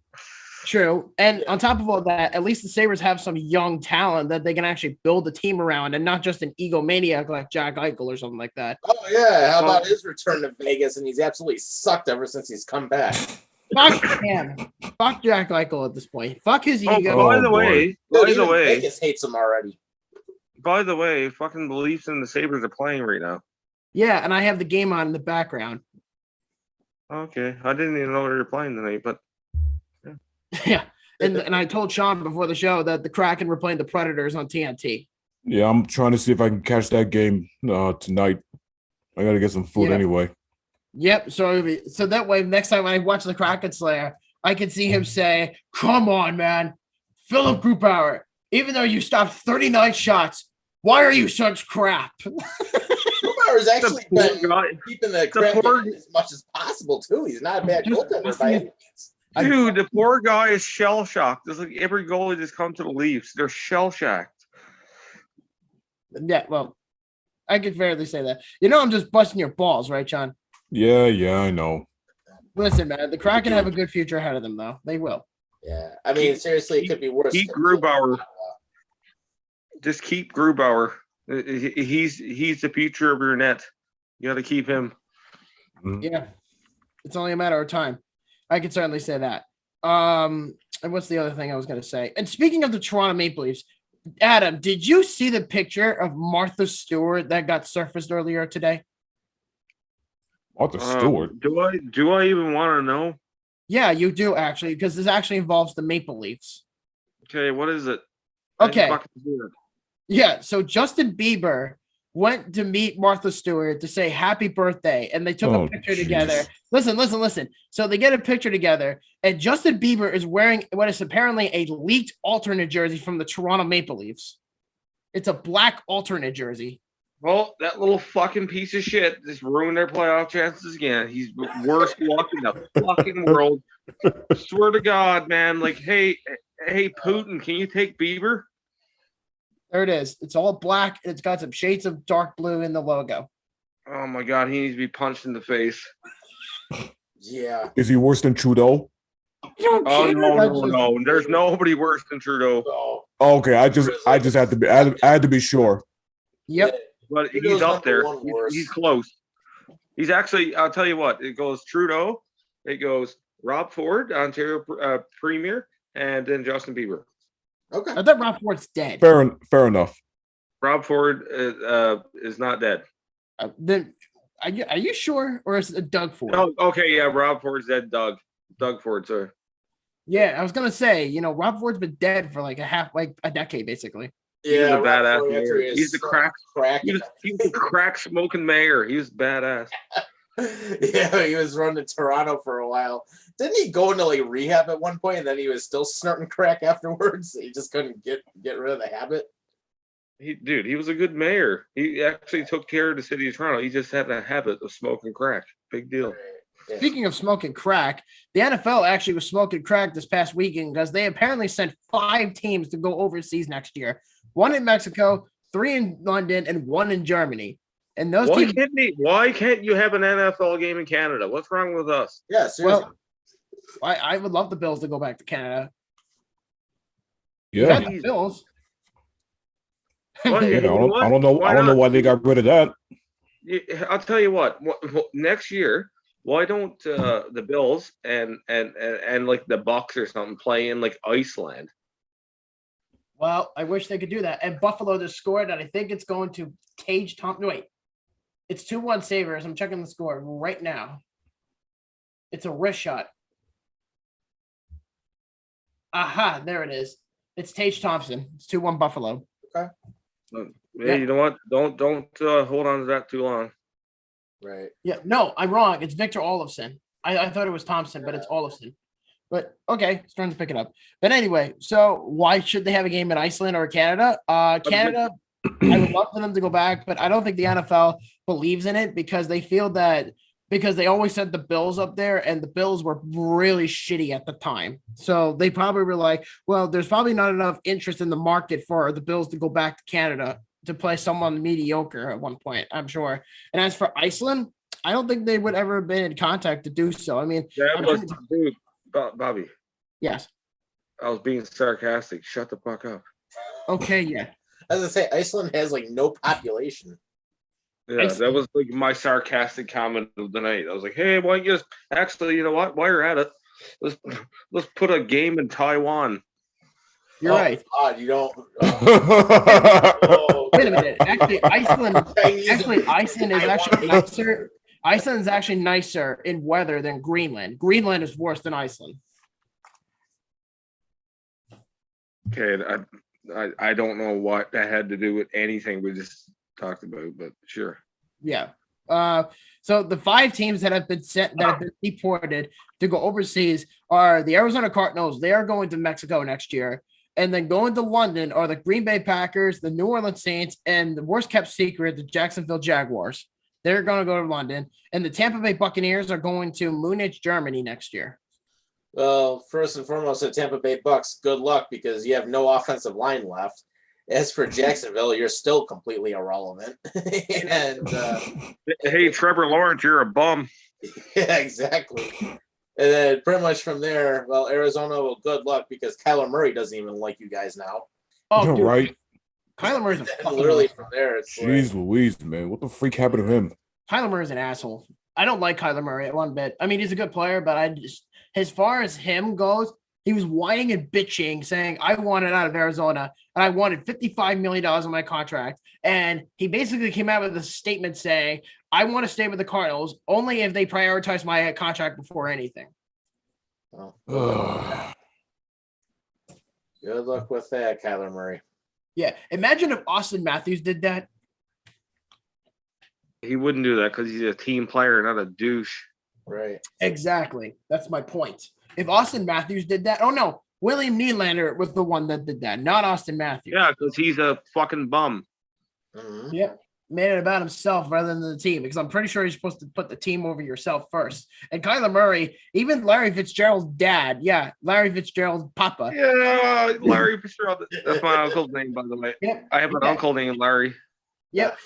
[SPEAKER 3] True. And on top of all that, at least the Sabres have some young talent that they can actually build a team around and not just an egomaniac like Jack Eichel or something like that.
[SPEAKER 2] Oh, yeah. How about his return to Vegas? And he's absolutely sucked ever since he's come back.
[SPEAKER 3] Fuck him. Fuck Jack Eichel at this point. Fuck his ego.
[SPEAKER 5] By the way,
[SPEAKER 2] Vegas hates him already.
[SPEAKER 5] By the way, fucking the Leafs and the Sabres are playing right now.
[SPEAKER 3] Yeah, and I have the game on in the background.
[SPEAKER 5] Okay. I didn't even know they were playing tonight, but
[SPEAKER 3] Yeah. And I told Sean before the show that the Kraken were playing the Predators on TNT.
[SPEAKER 4] Yeah, I'm trying to see if I can catch that game tonight. I got to get some food anyway.
[SPEAKER 3] Yep. So that way, next time I watch the Kraken Slayer, I can see him say, "Come on, man, Philip Grubauer. Even though you stopped 39 shots, why are you such crap?"
[SPEAKER 2] Grubauer's actually been keeping the Kraken as much as possible too. He's not a bad goaltender by any means.
[SPEAKER 5] Dude, the poor guy is shell shocked. It's like every goalie that's come to the Leafs, they're shell shocked.
[SPEAKER 3] Yeah, well, I could fairly say that. You know, I'm just busting your balls, right, John?
[SPEAKER 4] Yeah, I know.
[SPEAKER 3] Listen, man, the Kraken have a good future ahead of them, though. They will.
[SPEAKER 2] Yeah, I mean, seriously, it could be worse.
[SPEAKER 5] Keep Grubauer. Just keep Grubauer. He's the future of your net. You got to keep him.
[SPEAKER 3] Yeah, it's only a matter of time. I can certainly say that. And what's the other thing I was going to say? And speaking of the Toronto Maple Leafs, Adam, did you see the picture of Martha Stewart that got surfaced earlier today?
[SPEAKER 4] Martha Stewart.
[SPEAKER 5] Do I even want to know?
[SPEAKER 3] Yeah, you do actually, because this actually involves the Maple Leafs.
[SPEAKER 5] Okay, what is it?
[SPEAKER 3] Okay. Yeah, so Justin Bieber went to meet Martha Stewart to say happy birthday, and they took a picture together. Listen. So they get a picture together, and Justin Bieber is wearing what is apparently a leaked alternate jersey from the Toronto Maple Leafs. It's a black alternate jersey.
[SPEAKER 5] Well, that little fucking piece of shit just ruined their playoff chances again. He's the worst luck in the fucking world. Swear to God, man. Like, hey, Putin, can you take Bieber?
[SPEAKER 3] There it is. It's all black, and it's got some shades of dark blue in the logo.
[SPEAKER 5] Oh my God, he needs to be punched in the face.
[SPEAKER 2] Yeah.
[SPEAKER 4] Is he worse than Trudeau?
[SPEAKER 5] Oh no. There's nobody worse than Trudeau.
[SPEAKER 4] Oh, okay, I just had to be. I had to be sure.
[SPEAKER 3] Yep.
[SPEAKER 5] But he's up there. He's close. He's actually. I'll tell you what. It goes Trudeau. It goes Rob Ford, Ontario Premier, and then Justin Bieber.
[SPEAKER 2] Okay.
[SPEAKER 3] I thought Rob Ford's dead.
[SPEAKER 4] Fair enough.
[SPEAKER 5] Rob Ford is not dead.
[SPEAKER 3] Then are you sure, or is it Doug Ford?
[SPEAKER 5] Oh, okay, yeah. Rob Ford's dead. Doug Ford, sorry.
[SPEAKER 3] Yeah, I was gonna say, Rob Ford's been dead for like a decade, basically.
[SPEAKER 5] Yeah, he's a badass
[SPEAKER 2] Ford,
[SPEAKER 5] mayor. He's the crack. He's the crack smoking mayor. He's badass.
[SPEAKER 2] Yeah, he was running Toronto for a while. Didn't he go into like rehab at one point, and then he was still snorting crack afterwards? He just couldn't get rid of the habit.
[SPEAKER 5] He was a good mayor. He actually took care of the city of Toronto. He just had a habit of smoking crack. Big deal.
[SPEAKER 2] Yeah.
[SPEAKER 3] Speaking of smoking crack, the NFL actually was smoking crack this past weekend because they apparently sent 5 teams to go overseas next year. 1 in Mexico, 3 in London, and 1 in Germany. And those teams.
[SPEAKER 5] Why can't you have an NFL game in Canada? What's wrong with us?
[SPEAKER 2] Yeah, seriously.
[SPEAKER 3] Well, I would love the Bills to go back to Canada.
[SPEAKER 4] Yeah.
[SPEAKER 3] The Bills.
[SPEAKER 5] Well,
[SPEAKER 4] I don't know. I don't know why they got rid of that.
[SPEAKER 5] I'll tell you what. Next year, why don't the Bills and like the Bucks or something play in like Iceland?
[SPEAKER 3] Well, I wish they could do that. And Buffalo just scored, and I think it's going to Tage Thompson. Wait, it's 2-1 Sabres. I'm checking the score right now. It's a wrist shot. Aha, there it is. It's Tage Thompson. It's 2-1 Buffalo.
[SPEAKER 2] Okay.
[SPEAKER 5] Yeah, you know what? Don't hold on to that too long.
[SPEAKER 2] Right.
[SPEAKER 3] Yeah, no, I'm wrong. It's Victor Olofsson. I thought it was Thompson, but it's Olofsson. But okay, starting to pick it up. But anyway, so why should they have a game in Iceland or Canada? Canada, I would love for them to go back, but I don't think the NFL believes in it because they feel that because they always sent the Bills up there and the Bills were really shitty at the time. So they probably were like, well, there's probably not enough interest in the market for the Bills to go back to Canada to play someone mediocre at one point, I'm sure. And as for Iceland, I don't think they would ever have been in contact to do so. I mean,
[SPEAKER 5] dude, Bobby.
[SPEAKER 3] Yes.
[SPEAKER 5] I was being sarcastic. Shut the fuck up.
[SPEAKER 3] Okay, yeah.
[SPEAKER 2] As I say, Iceland has like no population.
[SPEAKER 5] Yeah, that was like my sarcastic comment of the night. I was like, hey, why don't you just actually, you know what? While you're at it, let's put a game in Taiwan.
[SPEAKER 3] You're right.
[SPEAKER 2] God, you don't.
[SPEAKER 3] Wait a minute. Actually, Iceland is actually nicer. Iceland is actually nicer in weather than Greenland. Greenland is worse than Iceland.
[SPEAKER 5] Okay, I don't know what that had to do with anything we just talked about, but sure.
[SPEAKER 3] Yeah. So the 5 teams that have been deported to go overseas are the Arizona Cardinals. They are going to Mexico next year. And then going to London are the Green Bay Packers, the New Orleans Saints, and the worst kept secret, the Jacksonville Jaguars. They're going to go to London. And the Tampa Bay Buccaneers are going to Munich, Germany next year.
[SPEAKER 2] Well, first and foremost, the Tampa Bay Bucks, good luck because you have no offensive line left. As for Jacksonville, you're still completely irrelevant. and
[SPEAKER 5] Hey, Trevor Lawrence, you're a bum.
[SPEAKER 2] yeah, exactly. And then pretty much from there, well, Arizona, well, good luck because Kyler Murray doesn't even like you guys now.
[SPEAKER 3] Oh,
[SPEAKER 4] You're
[SPEAKER 3] dude,
[SPEAKER 4] right.
[SPEAKER 3] Kyler Murray's a
[SPEAKER 2] And
[SPEAKER 3] fucking
[SPEAKER 2] literally
[SPEAKER 3] asshole.
[SPEAKER 2] from there, it's
[SPEAKER 4] Jeez
[SPEAKER 2] like,
[SPEAKER 4] Louise, man. What the freak happened to him?
[SPEAKER 3] Kyler Murray's an asshole. I don't like Kyler Murray at one bit. I mean, he's a good player, but I just, as far as him goes, he was whining and bitching, saying, I wanted out of Arizona and I wanted $55 million on my contract. And he basically came out with a statement saying, I want to stay with the Cardinals only if they prioritize my contract before anything.
[SPEAKER 2] well,
[SPEAKER 4] Ugh.
[SPEAKER 2] good luck with that, Kyler Murray.
[SPEAKER 3] Yeah. Imagine if Austin Matthews did that.
[SPEAKER 5] He wouldn't do that because he's a team player, not a douche.
[SPEAKER 2] Right.
[SPEAKER 3] Exactly. That's my point. If Austin Matthews did that, oh no, William Nylander was the one that did that, not Austin Matthews.
[SPEAKER 5] Yeah, because he's a fucking bum.
[SPEAKER 2] Mhm.
[SPEAKER 3] Yep. Made it about himself rather than the team because I'm pretty sure you're supposed to put the team over yourself first. And Kyler Murray, even Larry Fitzgerald's dad, yeah, Larry Fitzgerald's papa.
[SPEAKER 5] Yeah, Larry Fitzgerald. That's my uncle's name, by the way.
[SPEAKER 3] Yep.
[SPEAKER 5] I have an uncle named Larry.
[SPEAKER 3] Yep.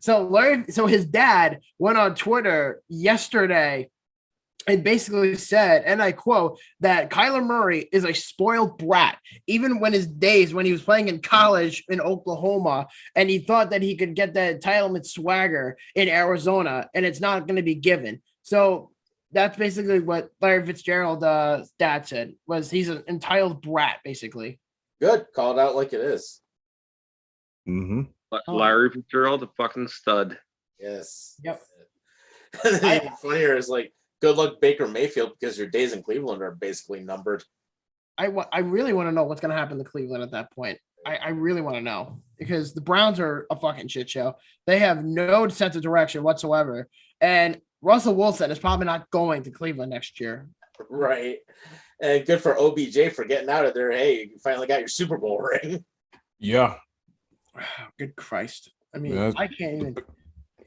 [SPEAKER 3] So his dad went on Twitter yesterday and basically said, and I quote, that Kyler Murray is a spoiled brat, even when his days when he was playing in college in Oklahoma, and he thought that he could get that entitlement swagger in Arizona, and it's not going to be given. So that's basically what Larry Fitzgerald dad said, was he's an entitled brat, basically.
[SPEAKER 2] Good. Call it out like it is.
[SPEAKER 4] Mm-hmm.
[SPEAKER 5] Larry Fitzgerald, a fucking stud.
[SPEAKER 2] Yes.
[SPEAKER 3] Yep.
[SPEAKER 2] And then even funnier is like, good luck Baker Mayfield because your days in Cleveland are basically numbered.
[SPEAKER 3] I really want to know what's going to happen to Cleveland at that point. I really want to know because the Browns are a fucking shit show. They have no sense of direction whatsoever. And Russell Wilson is probably not going to Cleveland next year.
[SPEAKER 2] Right. And good for OBJ for getting out of there. Hey, you finally got your Super Bowl ring.
[SPEAKER 4] Yeah.
[SPEAKER 3] Good Christ. I mean,
[SPEAKER 4] Yeah.
[SPEAKER 3] I can't even.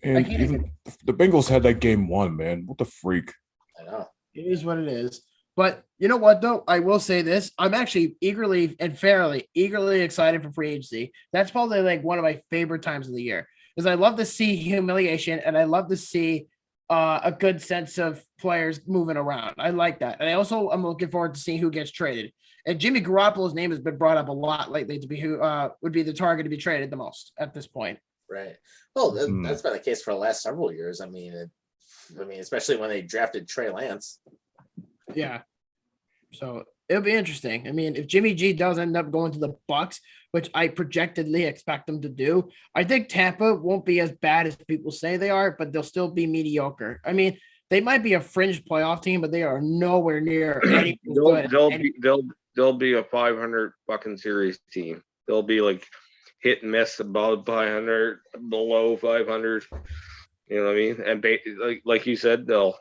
[SPEAKER 4] And
[SPEAKER 3] can't
[SPEAKER 4] even the Bengals had that game won, man. What the freak?
[SPEAKER 2] I know.
[SPEAKER 3] It is what it is. But you know what, though? I will say this. I'm actually eagerly excited for free agency. That's probably like one of my favorite times of the year because I love to see humiliation and I love to see a good sense of players moving around. I like that. And I'm looking forward to seeing who gets traded. And Jimmy Garoppolo's name has been brought up a lot lately to be who would be the target to be traded the most at this point.
[SPEAKER 2] Right. Well, that's been the case for the last several years. I mean, especially when they drafted Trey Lance.
[SPEAKER 3] Yeah. So it'll be interesting. I mean, if Jimmy G does end up going to the Bucks, which I projectedly expect them to do, I think Tampa won't be as bad as people say they are, but they'll still be mediocre. I mean, they might be a fringe playoff team, but they are nowhere near any.
[SPEAKER 5] They'll be a 500 fucking series team. They'll be like hit and miss above 500, below 500. You know what I mean? And like you said, they'll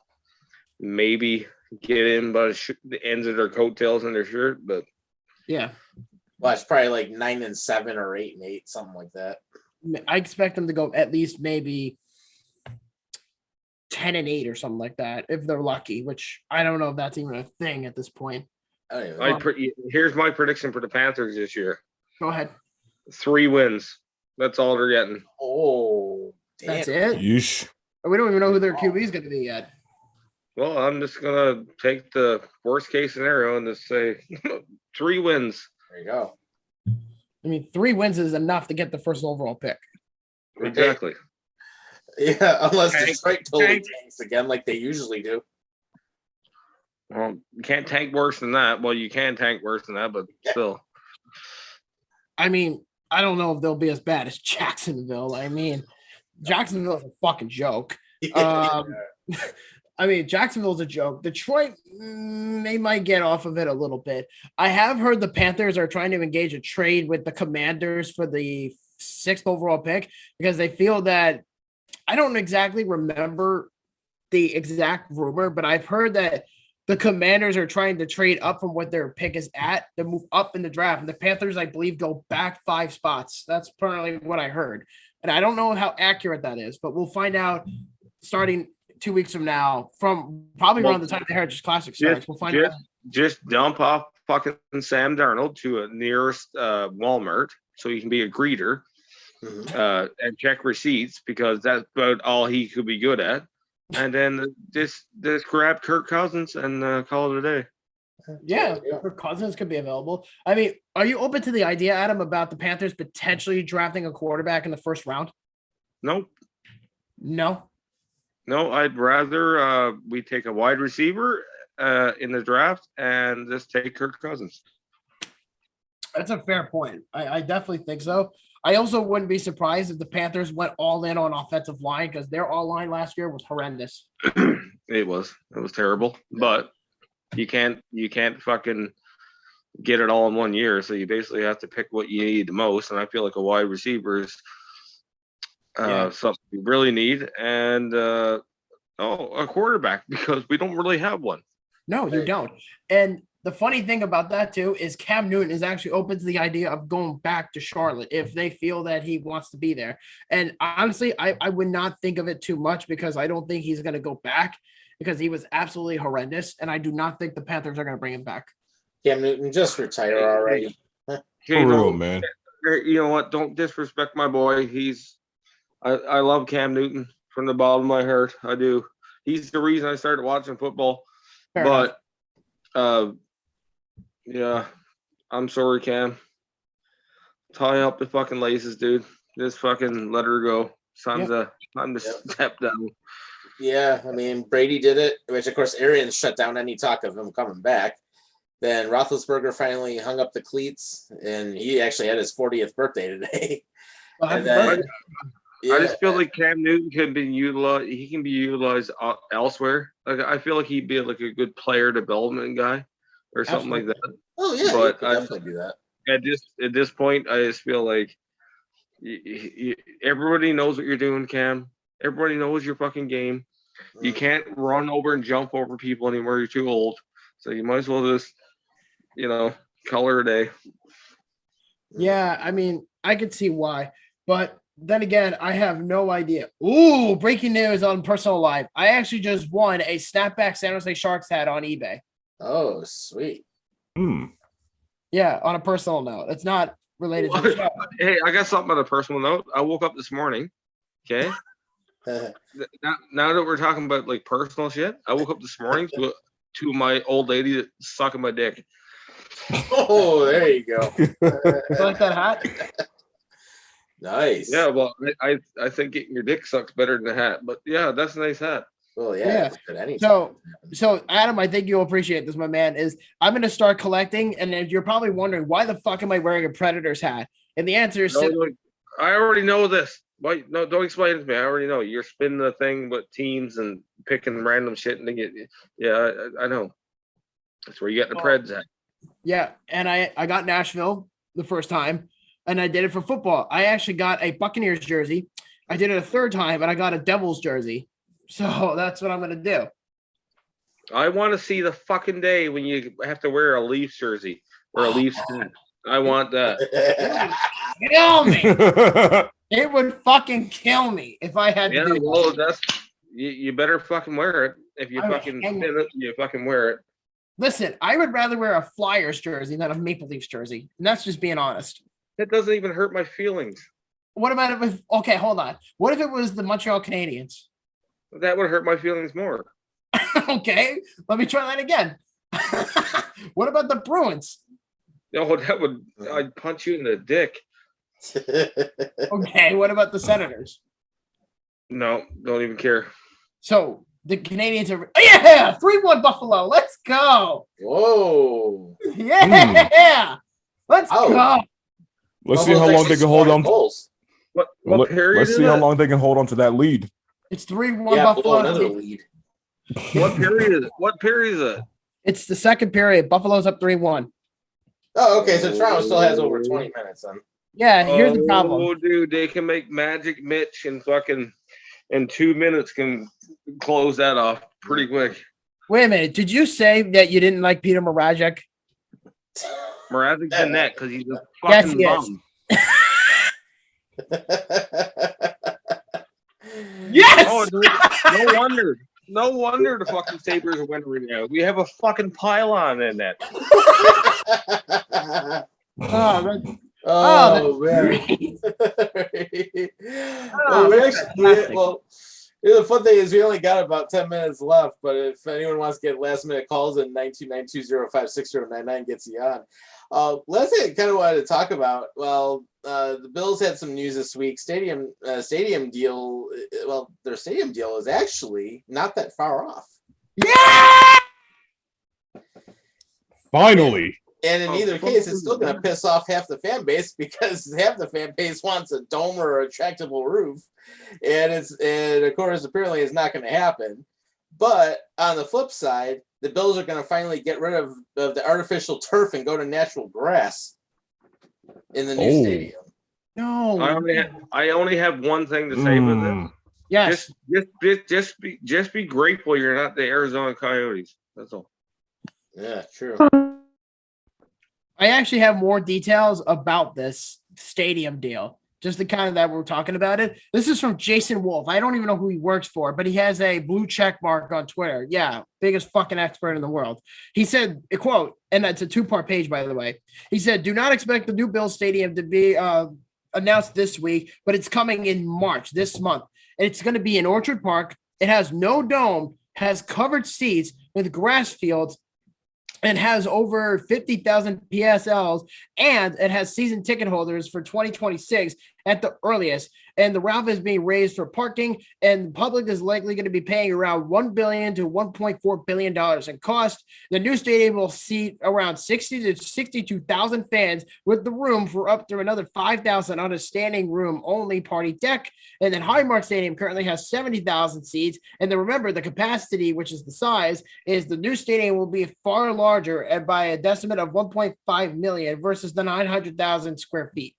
[SPEAKER 5] maybe get in by the ends of their coattails in their shirt, but
[SPEAKER 3] yeah.
[SPEAKER 2] Well, it's probably like 9-7 or 8-8, something like that.
[SPEAKER 3] I expect them to go at least maybe 10-8 or something like that if they're lucky, which I don't know if that's even a thing at this point.
[SPEAKER 5] Here's my prediction for the Panthers this year.
[SPEAKER 3] Go ahead.
[SPEAKER 5] 3 wins. That's all they're getting.
[SPEAKER 2] Oh, damn.
[SPEAKER 3] That's it?
[SPEAKER 4] Yeesh.
[SPEAKER 3] We don't even know who their QB is going to be yet.
[SPEAKER 5] Well, I'm just gonna take the worst case scenario and just say 3 wins.
[SPEAKER 2] There you go.
[SPEAKER 3] I mean, 3 wins is enough to get the first overall pick.
[SPEAKER 5] Exactly.
[SPEAKER 2] Yeah, unless Detroit totally tanks again like they usually do.
[SPEAKER 5] Well, you can't tank worse than that. Well, you can tank worse than that, but still.
[SPEAKER 3] I mean, I don't know if they'll be as bad as Jacksonville. I mean, Jacksonville's a fucking joke. I mean, Jacksonville's a joke. Detroit, they might get off of it a little bit. I have heard the Panthers are trying to engage a trade with the Commanders for the 6th overall pick because they feel that I don't exactly remember the exact rumor, but I've heard that the Commanders are trying to trade up from what their pick is at to move up in the draft. And the Panthers, I believe, go back 5 spots. That's apparently what I heard. And I don't know how accurate that is, but we'll find out starting 2 weeks from now, from probably around the time the Heritage Classic starts. We'll find out.
[SPEAKER 5] Just dump off fucking Sam Darnold to a nearest Walmart so he can be a greeter and check receipts because that's about all he could be good at. And then just grab Kirk Cousins and call it a day.
[SPEAKER 3] Yeah, Kirk Cousins could be available. I mean, are you open to the idea, Adam, about the Panthers potentially drafting a quarterback in the first round?
[SPEAKER 5] Nope.
[SPEAKER 3] No.
[SPEAKER 5] No, I'd rather we take a wide receiver in the draft and just take Kirk Cousins.
[SPEAKER 3] That's a fair point. I definitely think so. I also wouldn't be surprised if the Panthers went all in on offensive line because their all line last year was horrendous.
[SPEAKER 5] It was terrible, but you can't fucking get it all in 1 year. So you basically have to pick what you need the most. And I feel like a wide receiver is something you really need, and a quarterback because we don't really have one.
[SPEAKER 3] No, you don't. And the funny thing about that too is Cam Newton is actually open to the idea of going back to Charlotte if they feel that he wants to be there. And honestly, I would not think of it too much because I don't think he's going to go back because he was absolutely horrendous. And I do not think the Panthers are going to bring him back.
[SPEAKER 2] Cam Newton, just retire already.
[SPEAKER 4] For real, man.
[SPEAKER 5] You know what? Don't disrespect my boy. I love Cam Newton from the bottom of my heart. I do. He's the reason I started watching football.
[SPEAKER 3] Fair
[SPEAKER 5] but
[SPEAKER 3] enough.
[SPEAKER 5] Yeah, I'm sorry, Cam. Tie up the fucking laces, dude. Just fucking let her go. Time to step down.
[SPEAKER 2] Yeah, I mean, Brady did it, which, of course, Arians shut down any talk of him coming back. Then Roethlisberger finally hung up the cleats, and he actually had his 40th birthday today.
[SPEAKER 5] I just feel like Cam Newton can be utilized. He can be utilized elsewhere. Like I feel like he'd be like a good player development guy or something like that.
[SPEAKER 2] Oh yeah,
[SPEAKER 5] but
[SPEAKER 2] you could definitely do that.
[SPEAKER 5] At this point, I just feel like everybody knows what you're doing, Cam. Everybody knows your fucking game. You can't run over and jump over people anymore. You're too old. So you might as well just, call her a day.
[SPEAKER 3] Yeah, I mean, I could see why. But then again, I have no idea. Ooh, breaking news on Personal Life. I actually just won a snapback San Jose Sharks hat on eBay.
[SPEAKER 2] Oh, sweet.
[SPEAKER 3] Yeah, on a personal note. It's not related to the show.
[SPEAKER 5] Hey, I got something on a personal note. I woke up this morning. Okay. now that we're talking about like personal shit, I woke up this morning to my old lady sucking my dick.
[SPEAKER 2] Oh, there you go.
[SPEAKER 3] You like that hat?
[SPEAKER 2] Nice.
[SPEAKER 5] Yeah, well, I think getting your dick sucked better than a hat, but yeah, that's a nice hat.
[SPEAKER 2] Well, yeah.
[SPEAKER 3] So Adam, I think you'll appreciate this, my man. Is I'm going to start collecting, and you're probably wondering why the fuck am I wearing a Predators hat? And the answer is,
[SPEAKER 5] I already know this. Why? No, don't explain it to me. I already know. You're spinning the thing with teams and picking random shit, and I know. That's where you get the Preds at.
[SPEAKER 3] Yeah, and I got Nashville the first time, and I did it for football. I actually got a Buccaneers jersey. I did it a third time, and I got a Devils jersey. So that's what I'm going to do.
[SPEAKER 5] I want to see the fucking day when you have to wear a Leafs jersey or a Leafs hat. I want that.
[SPEAKER 3] Kill me. It would fucking kill me if I had to do
[SPEAKER 5] well, that's you better fucking wear it. If you fucking spin it, you fucking wear it.
[SPEAKER 3] Listen, I would rather wear a Flyers jersey than a Maple Leafs jersey. And that's just being honest.
[SPEAKER 5] That doesn't even hurt my feelings.
[SPEAKER 3] What about if okay, hold on. What if it was the Montreal Canadiens?
[SPEAKER 5] That would hurt my feelings more.
[SPEAKER 3] Okay, let me try that again. What about the Bruins?
[SPEAKER 5] No, I'd punch you in the dick.
[SPEAKER 3] Okay, what about the Senators?
[SPEAKER 5] No, don't even care.
[SPEAKER 3] So the Canadians are 3-1 Buffalo. Let's go.
[SPEAKER 2] Whoa.
[SPEAKER 3] Yeah. Let's go.
[SPEAKER 4] Let's see how long they can hold on.
[SPEAKER 5] What period?
[SPEAKER 4] Let's see how long they can hold on to that lead.
[SPEAKER 3] It's 3-1 Buffalo.
[SPEAKER 2] Another lead.
[SPEAKER 5] What period is it? What period is it?
[SPEAKER 3] It's the second period. Buffalo's up 3-1.
[SPEAKER 2] Oh, okay. So Toronto still has over 20 minutes then.
[SPEAKER 3] Yeah, here's the problem.
[SPEAKER 5] Oh, dude, they can make Magic Mitch and fucking in 2 minutes can close that off pretty quick.
[SPEAKER 3] Wait a minute. Did you say that you didn't like Peter Mrazek?
[SPEAKER 5] Mrazek's in net because he's a fucking bum.
[SPEAKER 3] Yes.
[SPEAKER 5] Oh, no wonder. No wonder the fucking Sabres are winning right now. We have a fucking pylon in that.
[SPEAKER 3] Oh,
[SPEAKER 2] Oh, man.
[SPEAKER 3] great.
[SPEAKER 2] Well,
[SPEAKER 3] that's fantastic.
[SPEAKER 2] the fun thing is we only got about 10 minutes left, but if anyone wants to get last minute calls in 92920560099 gets you on. Last thing I kind of wanted to talk about, the Bills had some news this week. Stadium deal, their stadium deal is actually not that far off.
[SPEAKER 3] Yeah.
[SPEAKER 4] Finally.
[SPEAKER 2] And in either case, it's still going to piss off half the fan base because half the fan base wants a dome or a retractable roof, and of course apparently it's not going to happen. But on the flip side, the Bills are going to finally get rid of the artificial turf and go to natural grass in the new stadium.
[SPEAKER 3] No.
[SPEAKER 5] I only have one thing to say with this.
[SPEAKER 3] Yes.
[SPEAKER 5] Just be grateful you're not the Arizona Coyotes. That's all.
[SPEAKER 2] Yeah, true.
[SPEAKER 3] I actually have more details about this stadium deal. Just the kind of that we're talking about it. This is from Jason Wolf. I don't even know who he works for, but he has a blue check mark on Twitter. Yeah, biggest fucking expert in the world. He said, a quote, and it's a 2-part page, by the way. He said, "Do not expect the new Bills stadium to be announced this week, but it's coming in March, this month. It's going to be in Orchard Park. It has no dome, has covered seats with grass fields, and has over 50,000 PSLs, and it has season ticket holders for 2026 at the earliest. And the roof is being raised for parking, and the public is likely going to be paying around $1 billion to $1.4 billion in cost. The new stadium will seat around 60 to 62,000 fans with the room for up to another 5,000 on a standing room only party deck. And then Highmark Stadium currently has 70,000 seats. And then remember, the capacity, which is the size, is the new stadium will be far larger and by a decimate of 1.5 million versus the 900,000 square feet.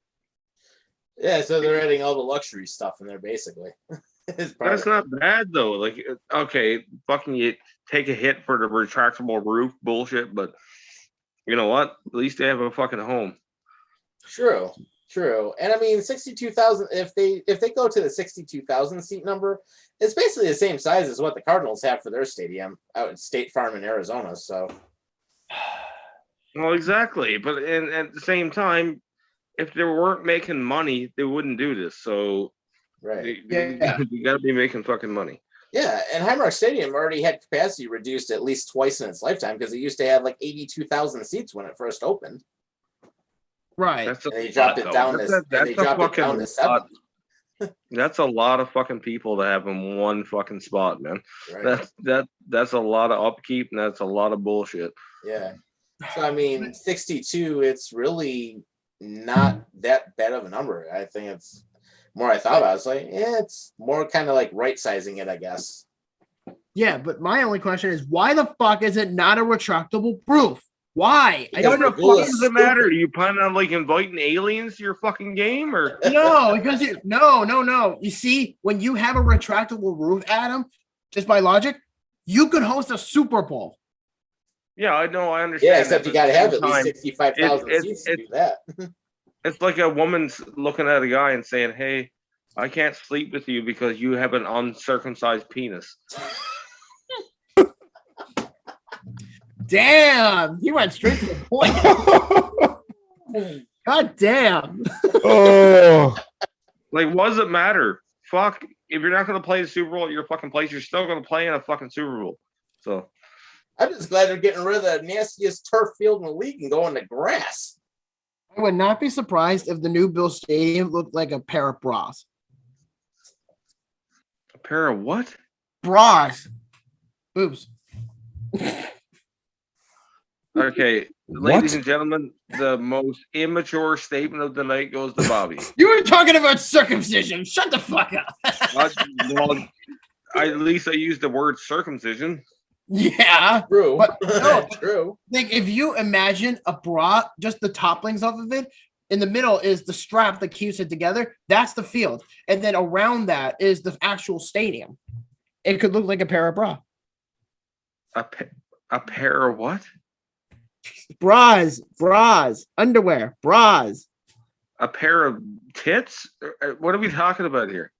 [SPEAKER 2] Yeah, so they're adding all the luxury stuff in there, basically.
[SPEAKER 5] That's not bad though. Like, okay, fucking you take a hit for the retractable roof bullshit, but you know what? At least they have a fucking home.
[SPEAKER 2] True. And I mean, 62,000. If they go to the 62,000 seat number, it's basically the same size as what the Cardinals have for their stadium out at State Farm in Arizona. So,
[SPEAKER 5] well, exactly. But at the same time, if they weren't making money, they wouldn't do this. So,
[SPEAKER 2] right,
[SPEAKER 5] you got to be making fucking money.
[SPEAKER 2] Yeah, and Highmark Stadium already had capacity reduced at least twice in its lifetime because it used to have like 82,000 seats when it first opened.
[SPEAKER 3] Right.
[SPEAKER 2] And they dropped it down to 7.
[SPEAKER 5] That's a lot of fucking people to have in one fucking spot, man.
[SPEAKER 2] Right.
[SPEAKER 5] That's a lot of upkeep, and that's a lot of bullshit.
[SPEAKER 2] Yeah. So I mean, 62. It's really not that bad of a number. I think it's more. I thought about. It's like, it's more kind of like right sizing it, I guess.
[SPEAKER 3] Yeah, but my only question is, why the fuck is it not a retractable roof? Why?
[SPEAKER 5] I don't know. What does it matter? Do you plan on like inviting aliens to your fucking game, or
[SPEAKER 3] no? Because no. You see, when you have a retractable roof, Adam, just by logic, you could host a Super Bowl.
[SPEAKER 5] Yeah, I know. I understand.
[SPEAKER 2] Yeah, except you got to have at least 65,000 seats to do that.
[SPEAKER 5] It's like a woman's looking at a guy and saying, "Hey, I can't sleep with you because you have an uncircumcised penis."
[SPEAKER 3] Damn, he went straight to the point. God damn.
[SPEAKER 4] Oh,
[SPEAKER 5] like, what does it matter? Fuck, if you're not going to play the Super Bowl at your fucking place, you're still going to play in a fucking Super Bowl. So,
[SPEAKER 2] I'm just glad they're getting rid of the nastiest turf field in the league and going to grass.
[SPEAKER 3] I would not be surprised if the new Bill Stadium looked like a pair of bras.
[SPEAKER 5] A pair of what?
[SPEAKER 3] Bras. Boobs.
[SPEAKER 5] Okay, ladies and gentlemen, the most immature statement of the night goes to Bobby.
[SPEAKER 3] You were talking about circumcision. Shut the fuck up.
[SPEAKER 5] Well, at least I used the word circumcision.
[SPEAKER 3] Yeah.
[SPEAKER 2] True.
[SPEAKER 3] But no,
[SPEAKER 2] true.
[SPEAKER 3] Like, if you imagine a bra, just the toppings off of it, in the middle is the strap that keeps it together. That's the field. And then around that is the actual stadium. It could look like a pair of bra.
[SPEAKER 5] A pair of what?
[SPEAKER 3] Bras, underwear, bras.
[SPEAKER 5] A pair of tits? What are we talking about here?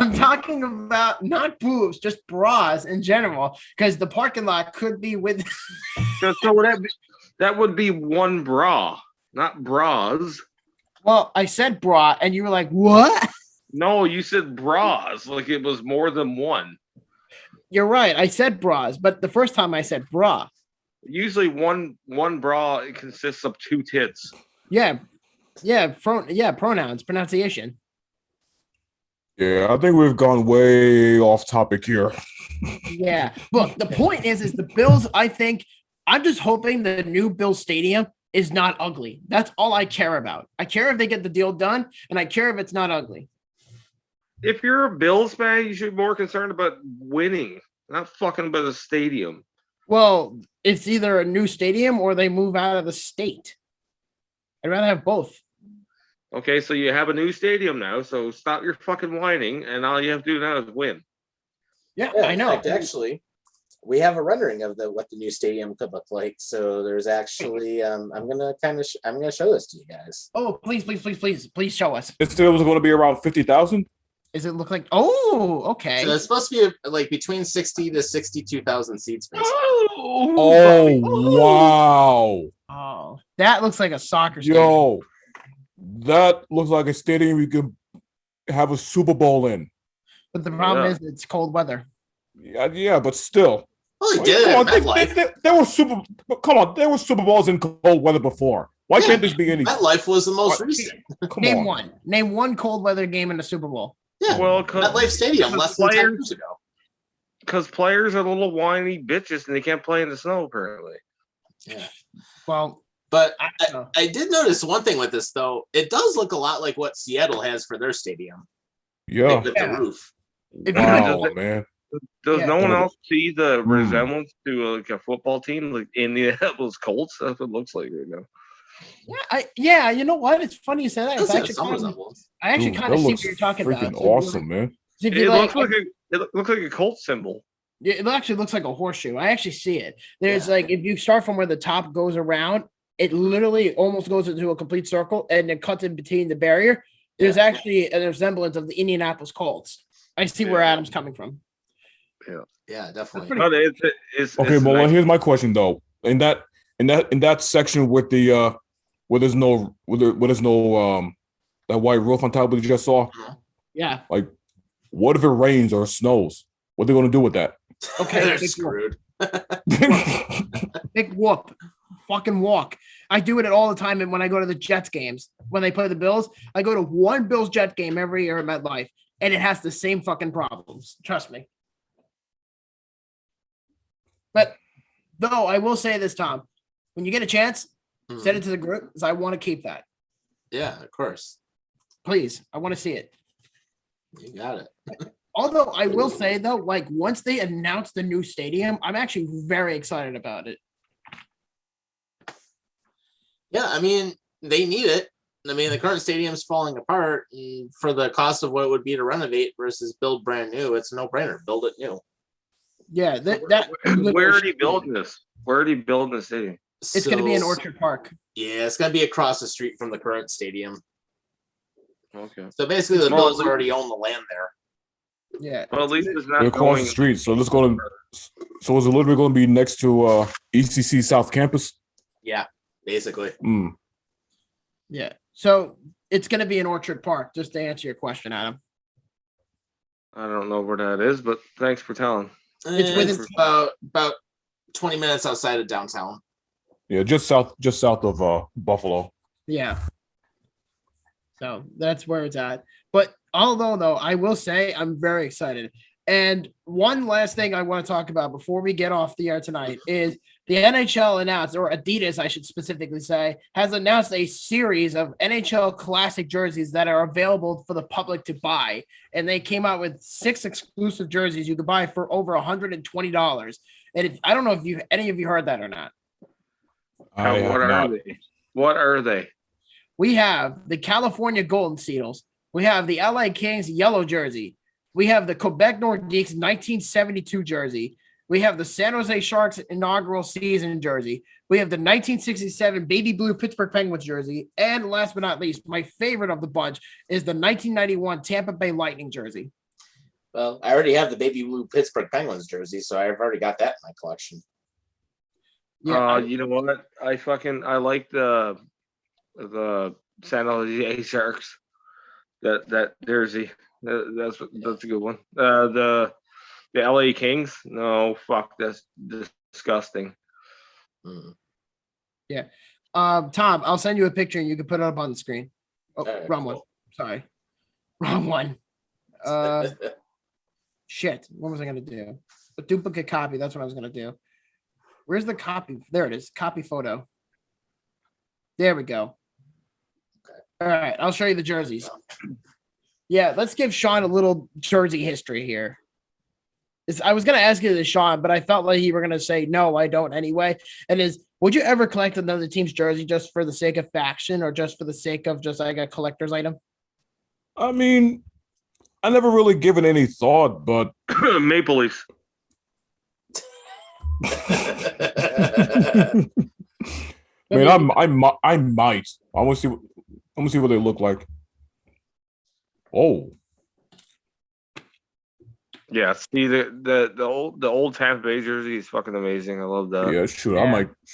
[SPEAKER 3] I'm talking about not boobs, just bras in general, because the parking lot could be with.
[SPEAKER 5] So that would be one bra, not bras.
[SPEAKER 3] Well, I said bra, and you were like, "What?"
[SPEAKER 5] No, you said bras, like it was more than one.
[SPEAKER 3] You're right. I said bras, but the first time I said bra.
[SPEAKER 5] Usually one bra consists of two tits.
[SPEAKER 3] Yeah, pronouns, pronunciation.
[SPEAKER 4] Yeah, I think we've gone way off topic here.
[SPEAKER 3] Yeah. Look, the point is the Bills, I think, I'm just hoping the new Bills Stadium is not ugly. That's all I care about. I care if they get the deal done, and I care if it's not ugly.
[SPEAKER 5] If you're a Bills fan, you should be more concerned about winning, not fucking about the stadium.
[SPEAKER 3] Well, it's either a new stadium or they move out of the state. I'd rather have both.
[SPEAKER 5] Okay, so you have a new stadium now, so stop your fucking whining, and all you have to do now is win.
[SPEAKER 3] Yeah,
[SPEAKER 2] Yeah,
[SPEAKER 3] I know.
[SPEAKER 2] In fact, actually, we have a rendering of what the new stadium could look like. So there's actually, I'm gonna show this to you guys.
[SPEAKER 3] Oh, please show us.
[SPEAKER 4] It still was going to be around 50,000.
[SPEAKER 3] Does it look like? Oh, okay.
[SPEAKER 2] So it's supposed to be like between 60 to 62,000 seats. Basically.
[SPEAKER 4] Oh, wow.
[SPEAKER 3] Oh, that looks like a soccer stadium.
[SPEAKER 4] Yo, that looks like a stadium you could have a Super Bowl in.
[SPEAKER 3] But the problem is it's cold weather.
[SPEAKER 4] Yeah, but still.
[SPEAKER 2] Well, he did.
[SPEAKER 4] There were Super Bowls in cold weather before. Why can't this be any?
[SPEAKER 2] MetLife was the most recent.
[SPEAKER 3] Name one. Name one cold weather game in the Super Bowl.
[SPEAKER 2] Yeah,
[SPEAKER 5] well,
[SPEAKER 2] MetLife Stadium less than 10 years ago.
[SPEAKER 5] Because players are little whiny bitches and they can't play in the snow, apparently.
[SPEAKER 2] Yeah.
[SPEAKER 3] Well,
[SPEAKER 2] but I did notice one thing with this, though. It does look a lot like what Seattle has for their stadium.
[SPEAKER 4] Yeah.
[SPEAKER 2] With the roof.
[SPEAKER 4] Wow, man.
[SPEAKER 5] Does no one else see the resemblance to like a football team, like Indianapolis Colts? That's what it looks like right now.
[SPEAKER 3] Yeah, you know what? It's funny you say that. It's actually I actually
[SPEAKER 4] Dude,
[SPEAKER 3] kind of see
[SPEAKER 4] that
[SPEAKER 3] what you're talking
[SPEAKER 4] looks
[SPEAKER 3] about.
[SPEAKER 4] freaking awesome, man.
[SPEAKER 5] It looks like a Colt symbol.
[SPEAKER 3] It actually looks like a horseshoe. I actually see it. There's like, if you start from where the top goes around, it literally almost goes into a complete circle and it cuts in between the barrier. There's actually a resemblance of the Indianapolis Colts. I see where Adam's coming from.
[SPEAKER 2] Yeah, definitely.
[SPEAKER 5] It's
[SPEAKER 4] Okay, but nice. Here's my question though. In that section with the where there's no that white roof on top we just saw.
[SPEAKER 3] Yeah.
[SPEAKER 4] Like, what if it rains or snows? What are they gonna do with that?
[SPEAKER 3] Okay,
[SPEAKER 2] they're screwed.
[SPEAKER 3] Big whoop. Fucking walk. I do it all the time. And when I go to the Jets games, when they play the Bills, I go to one Bills Jet game every year in my life, and it has the same fucking problems. Trust me. But though I will say this, Tom, when you get a chance, send it to the group because I want to keep that.
[SPEAKER 2] Yeah, of course.
[SPEAKER 3] Please, I want to see it.
[SPEAKER 2] You got it.
[SPEAKER 3] Although I will say though, like once they announce the new stadium, I'm actually very excited about it.
[SPEAKER 2] Yeah, I mean, they need it. I mean, the current stadium's falling apart, and for the cost of what it would be to renovate versus build brand new, it's a no-brainer. Build it new.
[SPEAKER 3] Yeah,
[SPEAKER 5] where are they building this? Where are they building the stadium?
[SPEAKER 3] It's going to be in Orchard Park.
[SPEAKER 2] Yeah, it's going to be across the street from the current stadium.
[SPEAKER 5] Okay.
[SPEAKER 2] So basically, the Bills already own the land there.
[SPEAKER 3] Yeah.
[SPEAKER 5] Well, at least it's not
[SPEAKER 4] across the street. So it's going to. So it's literally going to be next to ECC South Campus.
[SPEAKER 2] Yeah, basically.
[SPEAKER 3] Yeah. So it's going to be in Orchard Park. Just to answer your question, Adam.
[SPEAKER 5] I don't know where that is, but thanks for telling.
[SPEAKER 2] It's about 20 minutes outside of downtown.
[SPEAKER 4] Yeah, just south of Buffalo.
[SPEAKER 3] Yeah. So that's where it's at. But although though, I will say I'm very excited. And one last thing I want to talk about before we get off the air tonight is the NHL announced, or Adidas, I should specifically say, has announced a series of NHL classic jerseys that are available for the public to buy. And they came out with 6 exclusive jerseys you could buy for over $120. And I don't know if any of you heard that or not.
[SPEAKER 5] What are they?
[SPEAKER 3] We have the California Golden Seals. We have the LA Kings yellow jersey. We have the Quebec Nordiques 1972 jersey. We have the San Jose Sharks inaugural season jersey. We have the 1967 baby blue Pittsburgh Penguins jersey. And last but not least, my favorite of the bunch is the 1991 Tampa Bay Lightning jersey.
[SPEAKER 2] Well, I already have the baby blue Pittsburgh Penguins jersey, so I've already got that in my collection.
[SPEAKER 3] Yeah,
[SPEAKER 5] You know what? I like the San Jose Sharks. That jersey. That's a good one. The LA Kings. No, fuck, that's disgusting.
[SPEAKER 2] Mm.
[SPEAKER 3] Tom, I'll send you a picture and you can put it up on the screen. Oh,
[SPEAKER 2] All right,
[SPEAKER 3] wrong one.
[SPEAKER 2] cool.
[SPEAKER 3] Sorry. Wrong one. Shit. What was I gonna do? A duplicate copy. That's what I was gonna do. Where's the copy? There it is. Copy photo. There we go. All right, I'll show you the jerseys. Yeah, let's give Sean a little jersey history here. I was gonna ask you this, Sean, but I felt like you were gonna say no, I don't anyway. And would you ever collect another team's jersey just for the sake of faction or just for the sake of just like a collector's item?
[SPEAKER 4] I mean, I never really given any thought, but
[SPEAKER 5] Maple Leafs.
[SPEAKER 4] I mean, I might. I want to see what they look like. Oh,
[SPEAKER 5] Yeah, see the old Tampa Bay jersey is fucking amazing. I love that.
[SPEAKER 4] yeah, sure.
[SPEAKER 3] Yeah.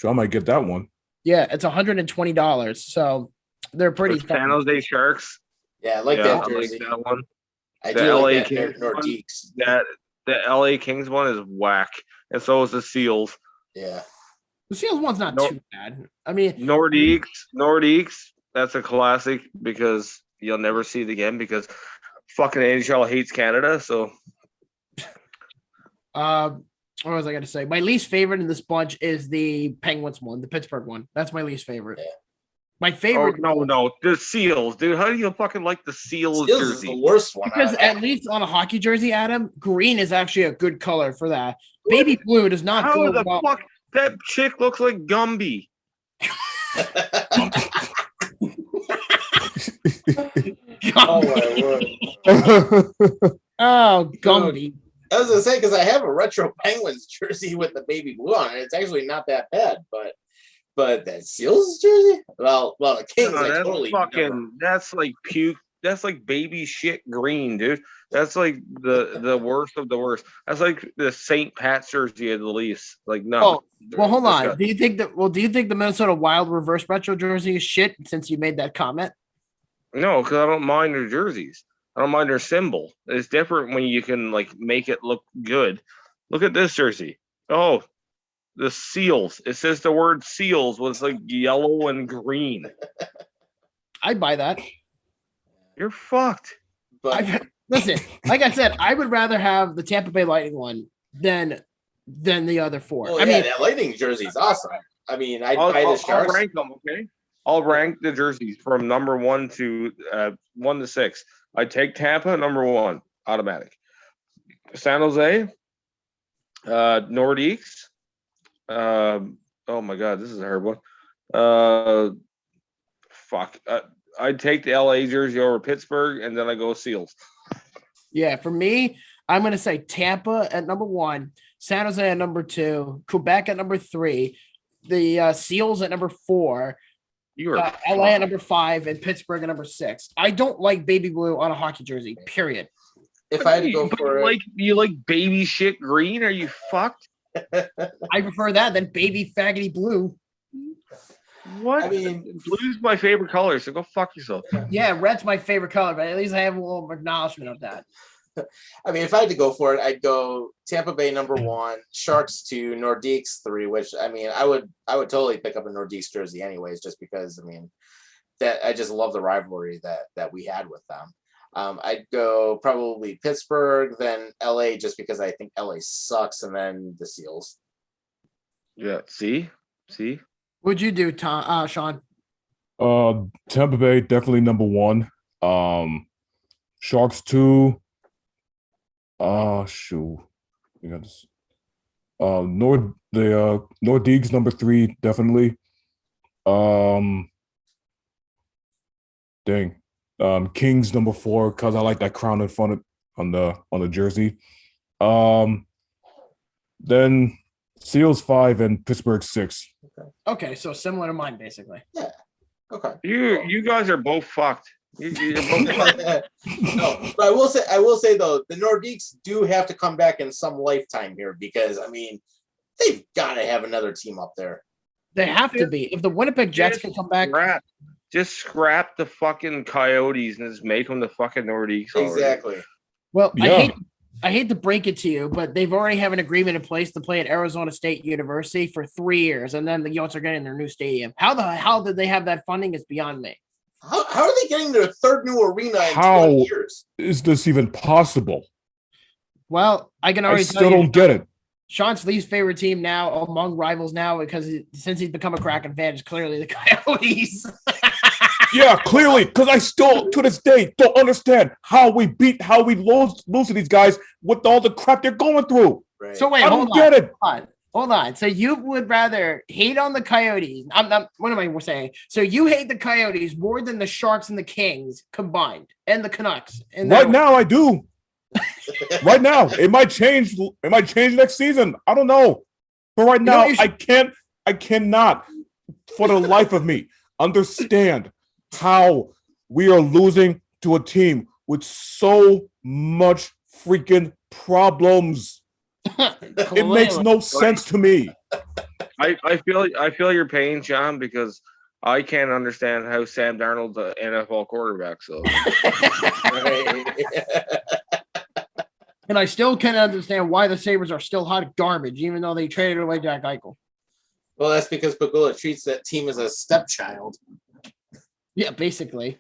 [SPEAKER 4] I might get that one.
[SPEAKER 3] Yeah, it's $120. So they're pretty.
[SPEAKER 5] The San Jose Sharks.
[SPEAKER 2] Yeah, I like
[SPEAKER 5] Yeah,
[SPEAKER 2] that
[SPEAKER 5] I
[SPEAKER 2] jersey.
[SPEAKER 5] like that one.
[SPEAKER 2] I
[SPEAKER 5] The
[SPEAKER 2] do
[SPEAKER 5] LA
[SPEAKER 2] like that
[SPEAKER 5] Kings one.
[SPEAKER 2] Nordiques.
[SPEAKER 5] The LA Kings one is whack, and so is the Seals.
[SPEAKER 2] Yeah.
[SPEAKER 3] The Seals one's not
[SPEAKER 5] No.
[SPEAKER 3] too bad. I mean,
[SPEAKER 5] Nordiques. That's a classic because you'll never see it again because fucking NHL hates Canada. So
[SPEAKER 3] what was I going to say? My least favorite in this bunch is the Penguins one, the Pittsburgh one. That's my least favorite.
[SPEAKER 2] Yeah.
[SPEAKER 3] My favorite.
[SPEAKER 5] no, the Seals, dude. How do you fucking like the Seals
[SPEAKER 2] Seals is
[SPEAKER 5] jersey?
[SPEAKER 2] the worst one.
[SPEAKER 3] Because at least on a hockey jersey, Adam, green is actually a good color for that. Baby blue does not
[SPEAKER 5] How
[SPEAKER 3] go
[SPEAKER 5] the
[SPEAKER 3] well.
[SPEAKER 5] fuck that chick looks like Gumby?
[SPEAKER 2] Oh my word.
[SPEAKER 3] Oh, Gumby.
[SPEAKER 2] I was gonna say because I have a retro Penguins jersey with the baby blue on it. It's actually not that bad, but that Seals jersey? Well, the Kings
[SPEAKER 5] No,
[SPEAKER 2] I
[SPEAKER 5] that's
[SPEAKER 2] totally
[SPEAKER 5] fucking. That's like puke. That's like baby shit green, dude. That's like the worst of the worst. That's like the St. Pat's jersey of the Leafs. Like no.
[SPEAKER 3] Oh, well, hold on.
[SPEAKER 5] Disgusting.
[SPEAKER 3] Do you think the Minnesota Wild reverse retro jersey is shit since you made that comment?
[SPEAKER 5] No, because I don't mind their jerseys. I don't mind their symbol. It's different when you can like make it look good. Look at this jersey. Oh, the Seals. It says the word Seals was like yellow and green.
[SPEAKER 3] I'd buy that.
[SPEAKER 5] You're fucked.
[SPEAKER 2] But
[SPEAKER 3] Listen, like I said, I would rather have the Tampa Bay Lightning one than the other four.
[SPEAKER 2] well,
[SPEAKER 3] I
[SPEAKER 2] yeah,
[SPEAKER 3] mean,
[SPEAKER 2] that Lightning jersey's awesome. I mean, I'd
[SPEAKER 5] I'll,
[SPEAKER 2] buy the
[SPEAKER 5] I'll
[SPEAKER 2] Sharks.
[SPEAKER 5] rank them, okay? I'll rank the jerseys from number 1 to 6. I take Tampa number 1, automatic. San Jose, Nordiques. Oh my god, this is a hard one. Fuck. I'd take the LA jersey over Pittsburgh, and then I go Seals.
[SPEAKER 3] yeah, for me, I'm going to say Tampa at number 1, San Jose at number 2, Quebec at number 3, the Seals at number 4,
[SPEAKER 5] You are
[SPEAKER 3] LA at number 5, and Pittsburgh at number 6. I don't like baby blue on a hockey jersey, period.
[SPEAKER 2] If I had to go
[SPEAKER 5] But
[SPEAKER 2] for it,
[SPEAKER 5] you like baby shit green? Are you fucked?
[SPEAKER 3] I prefer that than baby faggoty blue.
[SPEAKER 5] What?
[SPEAKER 2] I mean,
[SPEAKER 5] blue's my favorite color, so go fuck yourself.
[SPEAKER 3] Yeah, red's my favorite color, but at least I have a little acknowledgement of that.
[SPEAKER 2] I mean, if I had to go for it, I'd go Tampa Bay number 1, Sharks 2, Nordiques 3. Which I mean, I would totally pick up a Nordiques jersey anyways, just because I mean that I just love the rivalry that we had with them. I'd go probably Pittsburgh, then LA, just because I think LA sucks, and then the Seals.
[SPEAKER 5] Yeah. See.
[SPEAKER 3] What'd you do, Tom? Sean?
[SPEAKER 4] Tampa Bay definitely number 1. Sharks 2. Shoot. We got this. Nordiques number 3 definitely. Kings number 4 because I like that crown in front of on the jersey. Then Seals 5 and Pittsburgh 6.
[SPEAKER 3] Okay, so similar to mine, basically.
[SPEAKER 2] Okay.
[SPEAKER 5] You guys are both fucked. You're both
[SPEAKER 2] No, but I will say though, the Nordiques do have to come back in some lifetime here because I mean, they've got to have another team up there.
[SPEAKER 3] They have to be. If the Winnipeg Jets can come back,
[SPEAKER 5] just scrap the fucking Coyotes and just make them the fucking Nordiques.
[SPEAKER 2] Exactly.
[SPEAKER 3] Well,
[SPEAKER 4] Yeah.
[SPEAKER 3] I hate to break it to you, but they've already have an agreement in place to play at Arizona State University for 3 years, and then the Yotes are getting their new stadium. How the hell did they have that funding is beyond me.
[SPEAKER 2] How are they getting their third new arena in
[SPEAKER 4] How
[SPEAKER 2] 20 years?
[SPEAKER 4] is this even possible?
[SPEAKER 3] Well, I can
[SPEAKER 4] I
[SPEAKER 3] already
[SPEAKER 4] still
[SPEAKER 3] tell you,
[SPEAKER 4] don't get it.
[SPEAKER 3] Sean's least favorite team now among rivals now because since he's become a Kraken fan is clearly the Coyotes.
[SPEAKER 4] Yeah, clearly, because I still to this day don't understand how we lose to these guys with all the crap they're going through.
[SPEAKER 2] Right.
[SPEAKER 3] So wait,
[SPEAKER 4] I
[SPEAKER 3] hold
[SPEAKER 4] don't get it.
[SPEAKER 3] Hold on. So you would rather hate on the Coyotes? What am I saying? So you hate the Coyotes more than the Sharks and the Kings combined, and the Canucks. And
[SPEAKER 4] Right now, I do. Right now, it might change. It might change next season. I don't know. But right now, I cannot, for the life of me, understand how we are losing to a team with so much freaking problems. It makes no sense to me.
[SPEAKER 5] I feel your pain, John, because I can't understand how Sam Darnold's an NFL quarterback. So,
[SPEAKER 3] And I still can't understand why the Sabres are still hot garbage, even though they traded away Jack Eichel.
[SPEAKER 2] Well, that's because Pagula treats that team as a stepchild.
[SPEAKER 3] Yeah, basically.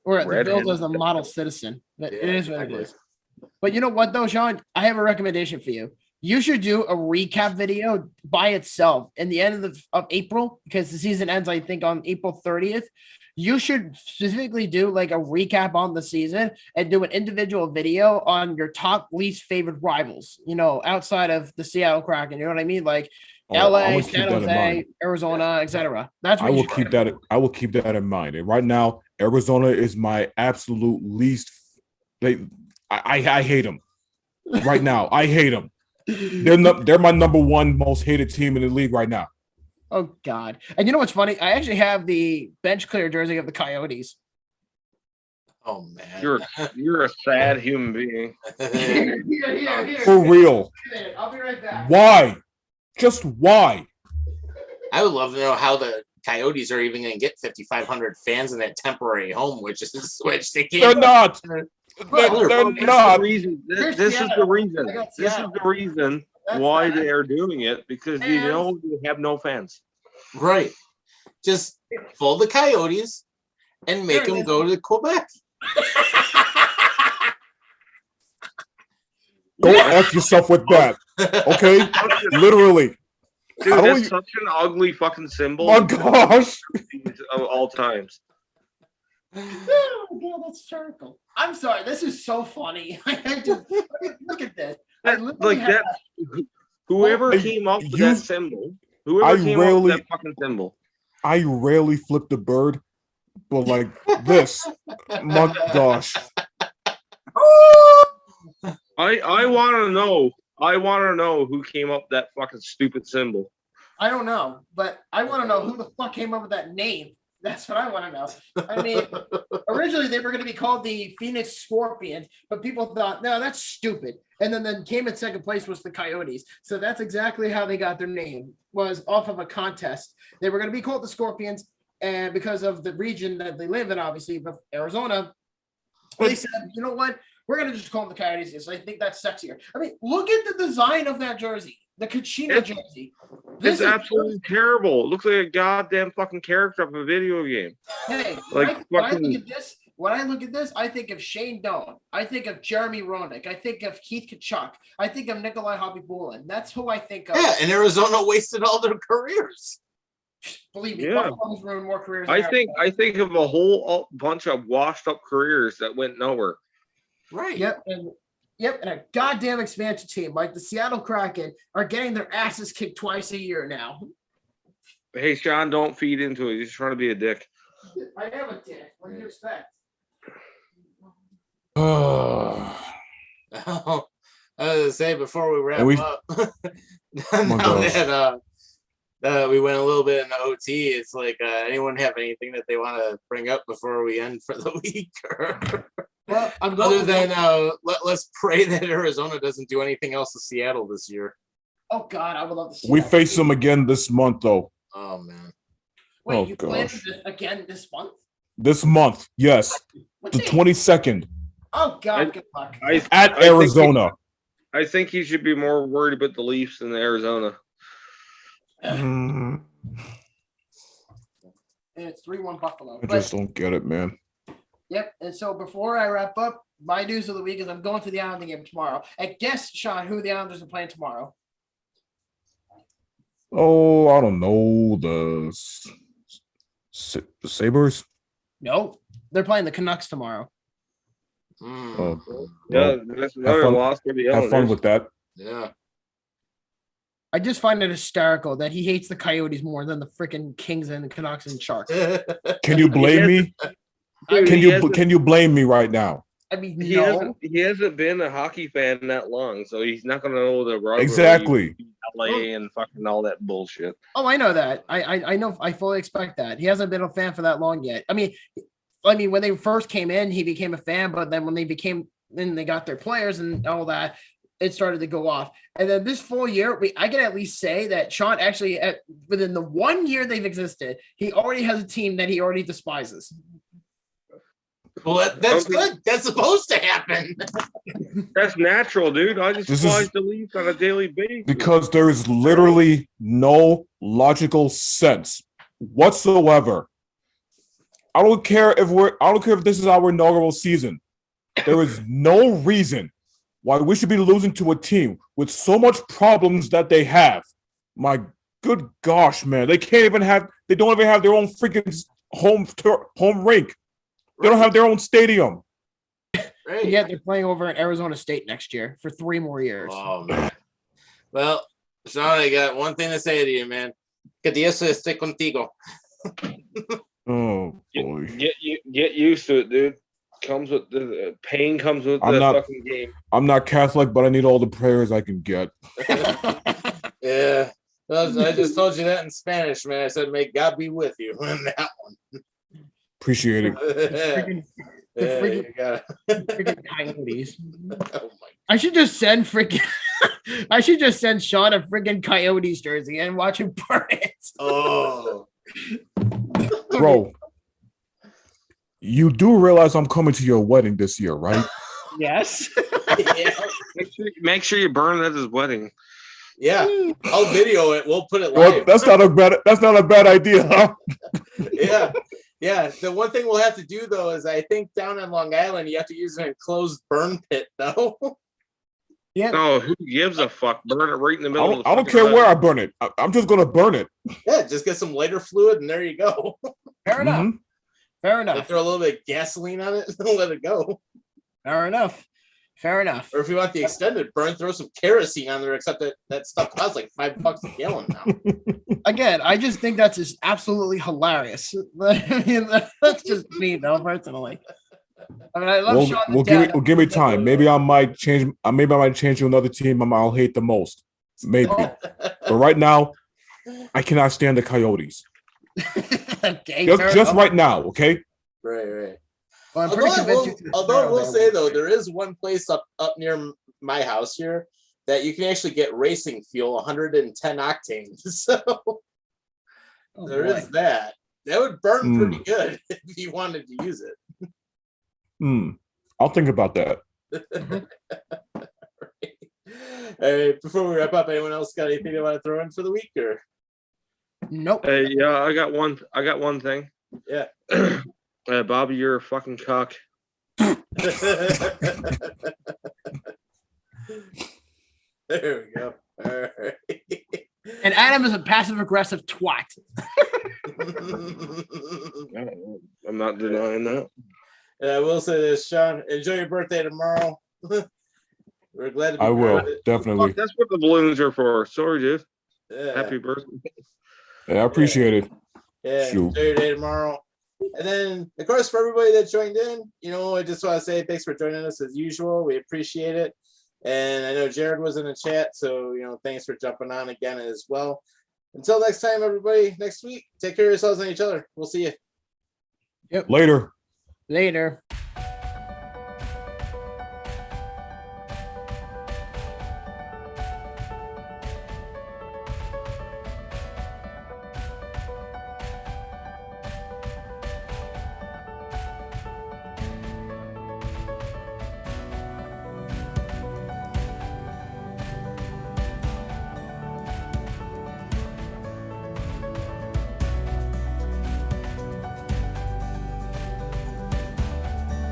[SPEAKER 3] Or the Bills as a model citizen. But it is what it is. But you know what, though, Sean? I have a recommendation for you. You should do a recap video by itself in the end of April, because the season ends, I think, on April 30th. You should specifically do like a recap on the season and do an individual video on your top least favorite rivals, outside of the Seattle Kraken. You know what I mean? Like LA, San Jose, Arizona, etc. That's what
[SPEAKER 4] I will keep that. I will keep that in mind. And right now, Arizona is my absolute least. I hate them. Right now, I hate them. They're my number one most hated team in the league right now.
[SPEAKER 3] Oh God! And you know what's funny? I actually have the bench clear jersey of the Coyotes.
[SPEAKER 2] Oh man,
[SPEAKER 5] you're a sad human being.
[SPEAKER 3] Here.
[SPEAKER 4] For real.
[SPEAKER 3] I'll be right back.
[SPEAKER 4] Why? Just why?
[SPEAKER 2] I would love to know how the Coyotes are even going to get 5,500 fans in that temporary home, which they can't.
[SPEAKER 4] They're not. They're not.
[SPEAKER 5] This is the reason. This is the reason why they are doing it, because they have no fans.
[SPEAKER 2] Right. Just fold the Coyotes and make them go to Quebec.
[SPEAKER 4] Go F yourself with that. Okay? Literally.
[SPEAKER 5] Dude, that's such an ugly fucking symbol.
[SPEAKER 4] Oh gosh.
[SPEAKER 5] Of all times.
[SPEAKER 3] Oh God, that's circle. I'm sorry. This is so funny. Look at this.
[SPEAKER 5] Whoever came up with that symbol. Whoever came up with that fucking symbol.
[SPEAKER 4] I rarely flip the bird, but like this. My gosh.
[SPEAKER 5] I want to know. I want to know who came up with that fucking stupid symbol.
[SPEAKER 3] I don't know, but I want to know who the fuck came up with that name. That's what I want to know. I mean, originally they were going to be called the Phoenix Scorpions, but people thought, no, that's stupid. And then came in second place was the Coyotes. So that's exactly how they got their name, was off of a contest. They were going to be called the Scorpions, and because of the region that they live in, obviously, but Arizona, they said, you know what? We're going to just call them the Coyotes because I think that's sexier. I mean, look at the design of that jersey, the Kachina jersey.
[SPEAKER 5] It's absolutely terrible. It looks like a goddamn fucking character of a video game.
[SPEAKER 3] Hey,
[SPEAKER 5] like
[SPEAKER 3] when I look at this, I think of Shane Doan. I think of Jeremy Roenick. I think of Keith Kachuk. I think of Nikolai Hobby-Bulin. That's who I think of.
[SPEAKER 2] Yeah, and Arizona wasted all their careers.
[SPEAKER 3] Believe me,
[SPEAKER 5] yeah.
[SPEAKER 3] ruined more careers.
[SPEAKER 5] I think of a whole bunch of washed up careers that went nowhere.
[SPEAKER 2] Right.
[SPEAKER 3] Yep, and a goddamn expansion team like the Seattle Kraken are getting their asses kicked twice a year now.
[SPEAKER 5] Hey, Sean, don't feed into it. You're just trying to be a dick.
[SPEAKER 3] I am a dick. What do you expect?
[SPEAKER 2] I was gonna say before we wrap up, We went a little bit in the OT. It's like anyone have anything that they want to bring up before we end for the week?
[SPEAKER 3] Well, I'm
[SPEAKER 2] Other
[SPEAKER 3] going.
[SPEAKER 2] than let's pray that Arizona doesn't do anything else to Seattle this year.
[SPEAKER 3] Oh God, I would love to see.
[SPEAKER 4] We
[SPEAKER 3] that.
[SPEAKER 4] face them again this month, though.
[SPEAKER 2] Oh man.
[SPEAKER 3] Wait,
[SPEAKER 4] Oh,
[SPEAKER 3] you playing
[SPEAKER 4] gosh.
[SPEAKER 3] again this month?
[SPEAKER 4] This month, yes,
[SPEAKER 3] What
[SPEAKER 4] the
[SPEAKER 3] day?
[SPEAKER 4] 22nd
[SPEAKER 3] Oh God, good luck.
[SPEAKER 4] at Arizona.
[SPEAKER 5] I think he should be more worried about the Leafs than Arizona.
[SPEAKER 4] Mm,
[SPEAKER 3] And it's 3-1 Buffalo.
[SPEAKER 4] I
[SPEAKER 3] But,
[SPEAKER 4] just don't get it, man.
[SPEAKER 3] yep. And so before I wrap up, my news of the week is I'm going to the Islanders game tomorrow. And guess, Sean, who the Islanders are playing tomorrow?
[SPEAKER 4] Oh, I don't know the Sabres.
[SPEAKER 3] No, they're playing the Canucks tomorrow.
[SPEAKER 2] Mm,
[SPEAKER 5] Yeah,
[SPEAKER 4] Well,
[SPEAKER 5] that's another
[SPEAKER 4] fun-
[SPEAKER 5] loss for the
[SPEAKER 4] have fun
[SPEAKER 5] Islanders.
[SPEAKER 4] with that.
[SPEAKER 2] yeah.
[SPEAKER 3] I just find it hysterical that he hates the Coyotes more than the freaking Kings and the Canucks and Sharks.
[SPEAKER 4] Can you blame me?
[SPEAKER 5] Dude,
[SPEAKER 4] Can
[SPEAKER 5] he
[SPEAKER 4] you
[SPEAKER 5] hasn't-
[SPEAKER 4] can you blame me right now?
[SPEAKER 3] I mean,
[SPEAKER 5] He hasn't been a hockey fan that long, so he's not gonna know the rivalry,
[SPEAKER 4] Exactly.
[SPEAKER 5] LA and fucking all that bullshit.
[SPEAKER 3] Oh, I know that. I know. I fully expect that. He hasn't been a fan for that long yet. I mean, when they first came in, he became a fan, but then when they got their players and all that, it started to go off. And then this full year, I can at least say that Sean actually, within the 1 year they've existed, he already has a team that he already despises.
[SPEAKER 2] Well, that's good. That's supposed to happen.
[SPEAKER 5] That's natural, dude. I just
[SPEAKER 4] This
[SPEAKER 5] despise
[SPEAKER 4] is-
[SPEAKER 5] the Leafs on a daily basis.
[SPEAKER 4] Because there is literally no logical sense whatsoever. I don't care if this is our inaugural season. There is no reason why we should be losing to a team with so much problems that they have. My good gosh, man. They don't even have their own freaking home rink. They don't have their own stadium.
[SPEAKER 2] Right.
[SPEAKER 3] And yet they're playing over at Arizona State next year for 3 more years.
[SPEAKER 2] Oh man. Well, Sean, I got one thing to say to you, man. Que Dios esté contigo.
[SPEAKER 4] Oh boy.
[SPEAKER 5] Get used to it, dude. Comes with the pain. Comes with
[SPEAKER 4] I'm
[SPEAKER 5] the
[SPEAKER 4] not-
[SPEAKER 5] fucking game.
[SPEAKER 4] I'm not Catholic, but I need all the prayers I can get.
[SPEAKER 2] Yeah. Well, I just told you that in Spanish, man. I said, "May God be with you." In that one.
[SPEAKER 4] Appreciate it.
[SPEAKER 3] Freaking- the
[SPEAKER 2] Yeah,
[SPEAKER 3] freaking-
[SPEAKER 2] you got it.
[SPEAKER 3] freaking Coyotes.
[SPEAKER 2] Oh my.
[SPEAKER 3] I should just send Sean a freaking Coyotes jersey and watch him burn it.
[SPEAKER 2] Oh.
[SPEAKER 4] Bro, you do realize I'm coming to your wedding this year, right?
[SPEAKER 3] Yes.
[SPEAKER 2] Yeah.
[SPEAKER 5] Make sure you burn at his wedding.
[SPEAKER 2] Yeah. I'll video it. We'll put it
[SPEAKER 4] Well,
[SPEAKER 2] live.
[SPEAKER 4] that's not a bad idea, huh?
[SPEAKER 2] Yeah. Yeah. The one thing we'll have to do though is I think down in Long Island you have to use an enclosed burn pit though.
[SPEAKER 3] Yeah.
[SPEAKER 5] No, who gives a fuck? Burn it right in the middle.
[SPEAKER 4] I don't care where I burn it. I'm just gonna burn it.
[SPEAKER 2] Yeah, just get some lighter fluid and there you go.
[SPEAKER 3] Fair enough.
[SPEAKER 4] Mhm.
[SPEAKER 3] Fair
[SPEAKER 2] They
[SPEAKER 3] enough.
[SPEAKER 2] throw a little bit of gasoline on it and let it go.
[SPEAKER 3] Fair enough. Fair enough.
[SPEAKER 2] Or if you want the extended burn, throw some kerosene on there, except that stuff costs like $5 a gallon now.
[SPEAKER 3] Again, I just think that's just absolutely hilarious. I mean, that's just me though, personally. I mean, I love Sean.
[SPEAKER 4] We'll give me time. Maybe I might change to another team I'll hate the most. Maybe.
[SPEAKER 3] Oh,
[SPEAKER 4] But right now, I cannot stand the Coyotes.
[SPEAKER 3] okay,
[SPEAKER 4] Just
[SPEAKER 3] enough.
[SPEAKER 4] right now, okay?
[SPEAKER 2] Right.
[SPEAKER 3] Well, I'm pretty convinced you
[SPEAKER 2] Although I will say though, there is one place up near my house here that you can actually get racing fuel, 110 octane. So
[SPEAKER 3] Oh,
[SPEAKER 2] there
[SPEAKER 3] boy.
[SPEAKER 2] is that. That would burn pretty good if you wanted to use it.
[SPEAKER 4] I'll think about that.
[SPEAKER 2] All right, before we wrap up, anyone else got anything they want to throw in for the week or?
[SPEAKER 3] Nope.
[SPEAKER 5] Hey, yeah, I got one thing.
[SPEAKER 2] Yeah.
[SPEAKER 5] Bobby, you're a fucking cock.
[SPEAKER 2] There we go. All right.
[SPEAKER 3] And Adam is a passive aggressive twat.
[SPEAKER 5] I'm not denying that.
[SPEAKER 2] And I will say this, Sean, enjoy your birthday tomorrow. We're glad to be
[SPEAKER 4] I
[SPEAKER 2] part
[SPEAKER 4] will,
[SPEAKER 2] of it.
[SPEAKER 4] definitely.
[SPEAKER 5] Fuck, that's what the balloons are for. Sorry, dude.
[SPEAKER 2] Yeah.
[SPEAKER 5] Happy birthday.
[SPEAKER 4] Yeah, I appreciate it.
[SPEAKER 2] Yeah,
[SPEAKER 4] Shoot.
[SPEAKER 2] enjoy your day tomorrow. And then, of course, for everybody that joined in, I just want to say thanks for joining us as usual. We appreciate it. And I know Jared was in the chat, so, thanks for jumping on again as well. Until next time, everybody, next week, take care of yourselves and each other. We'll see you.
[SPEAKER 4] Later.
[SPEAKER 3] Later.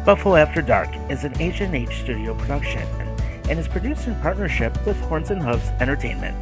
[SPEAKER 1] Buffalo After Dark is an H&H Studio production and is produced in partnership with Horns and Hooves Entertainment.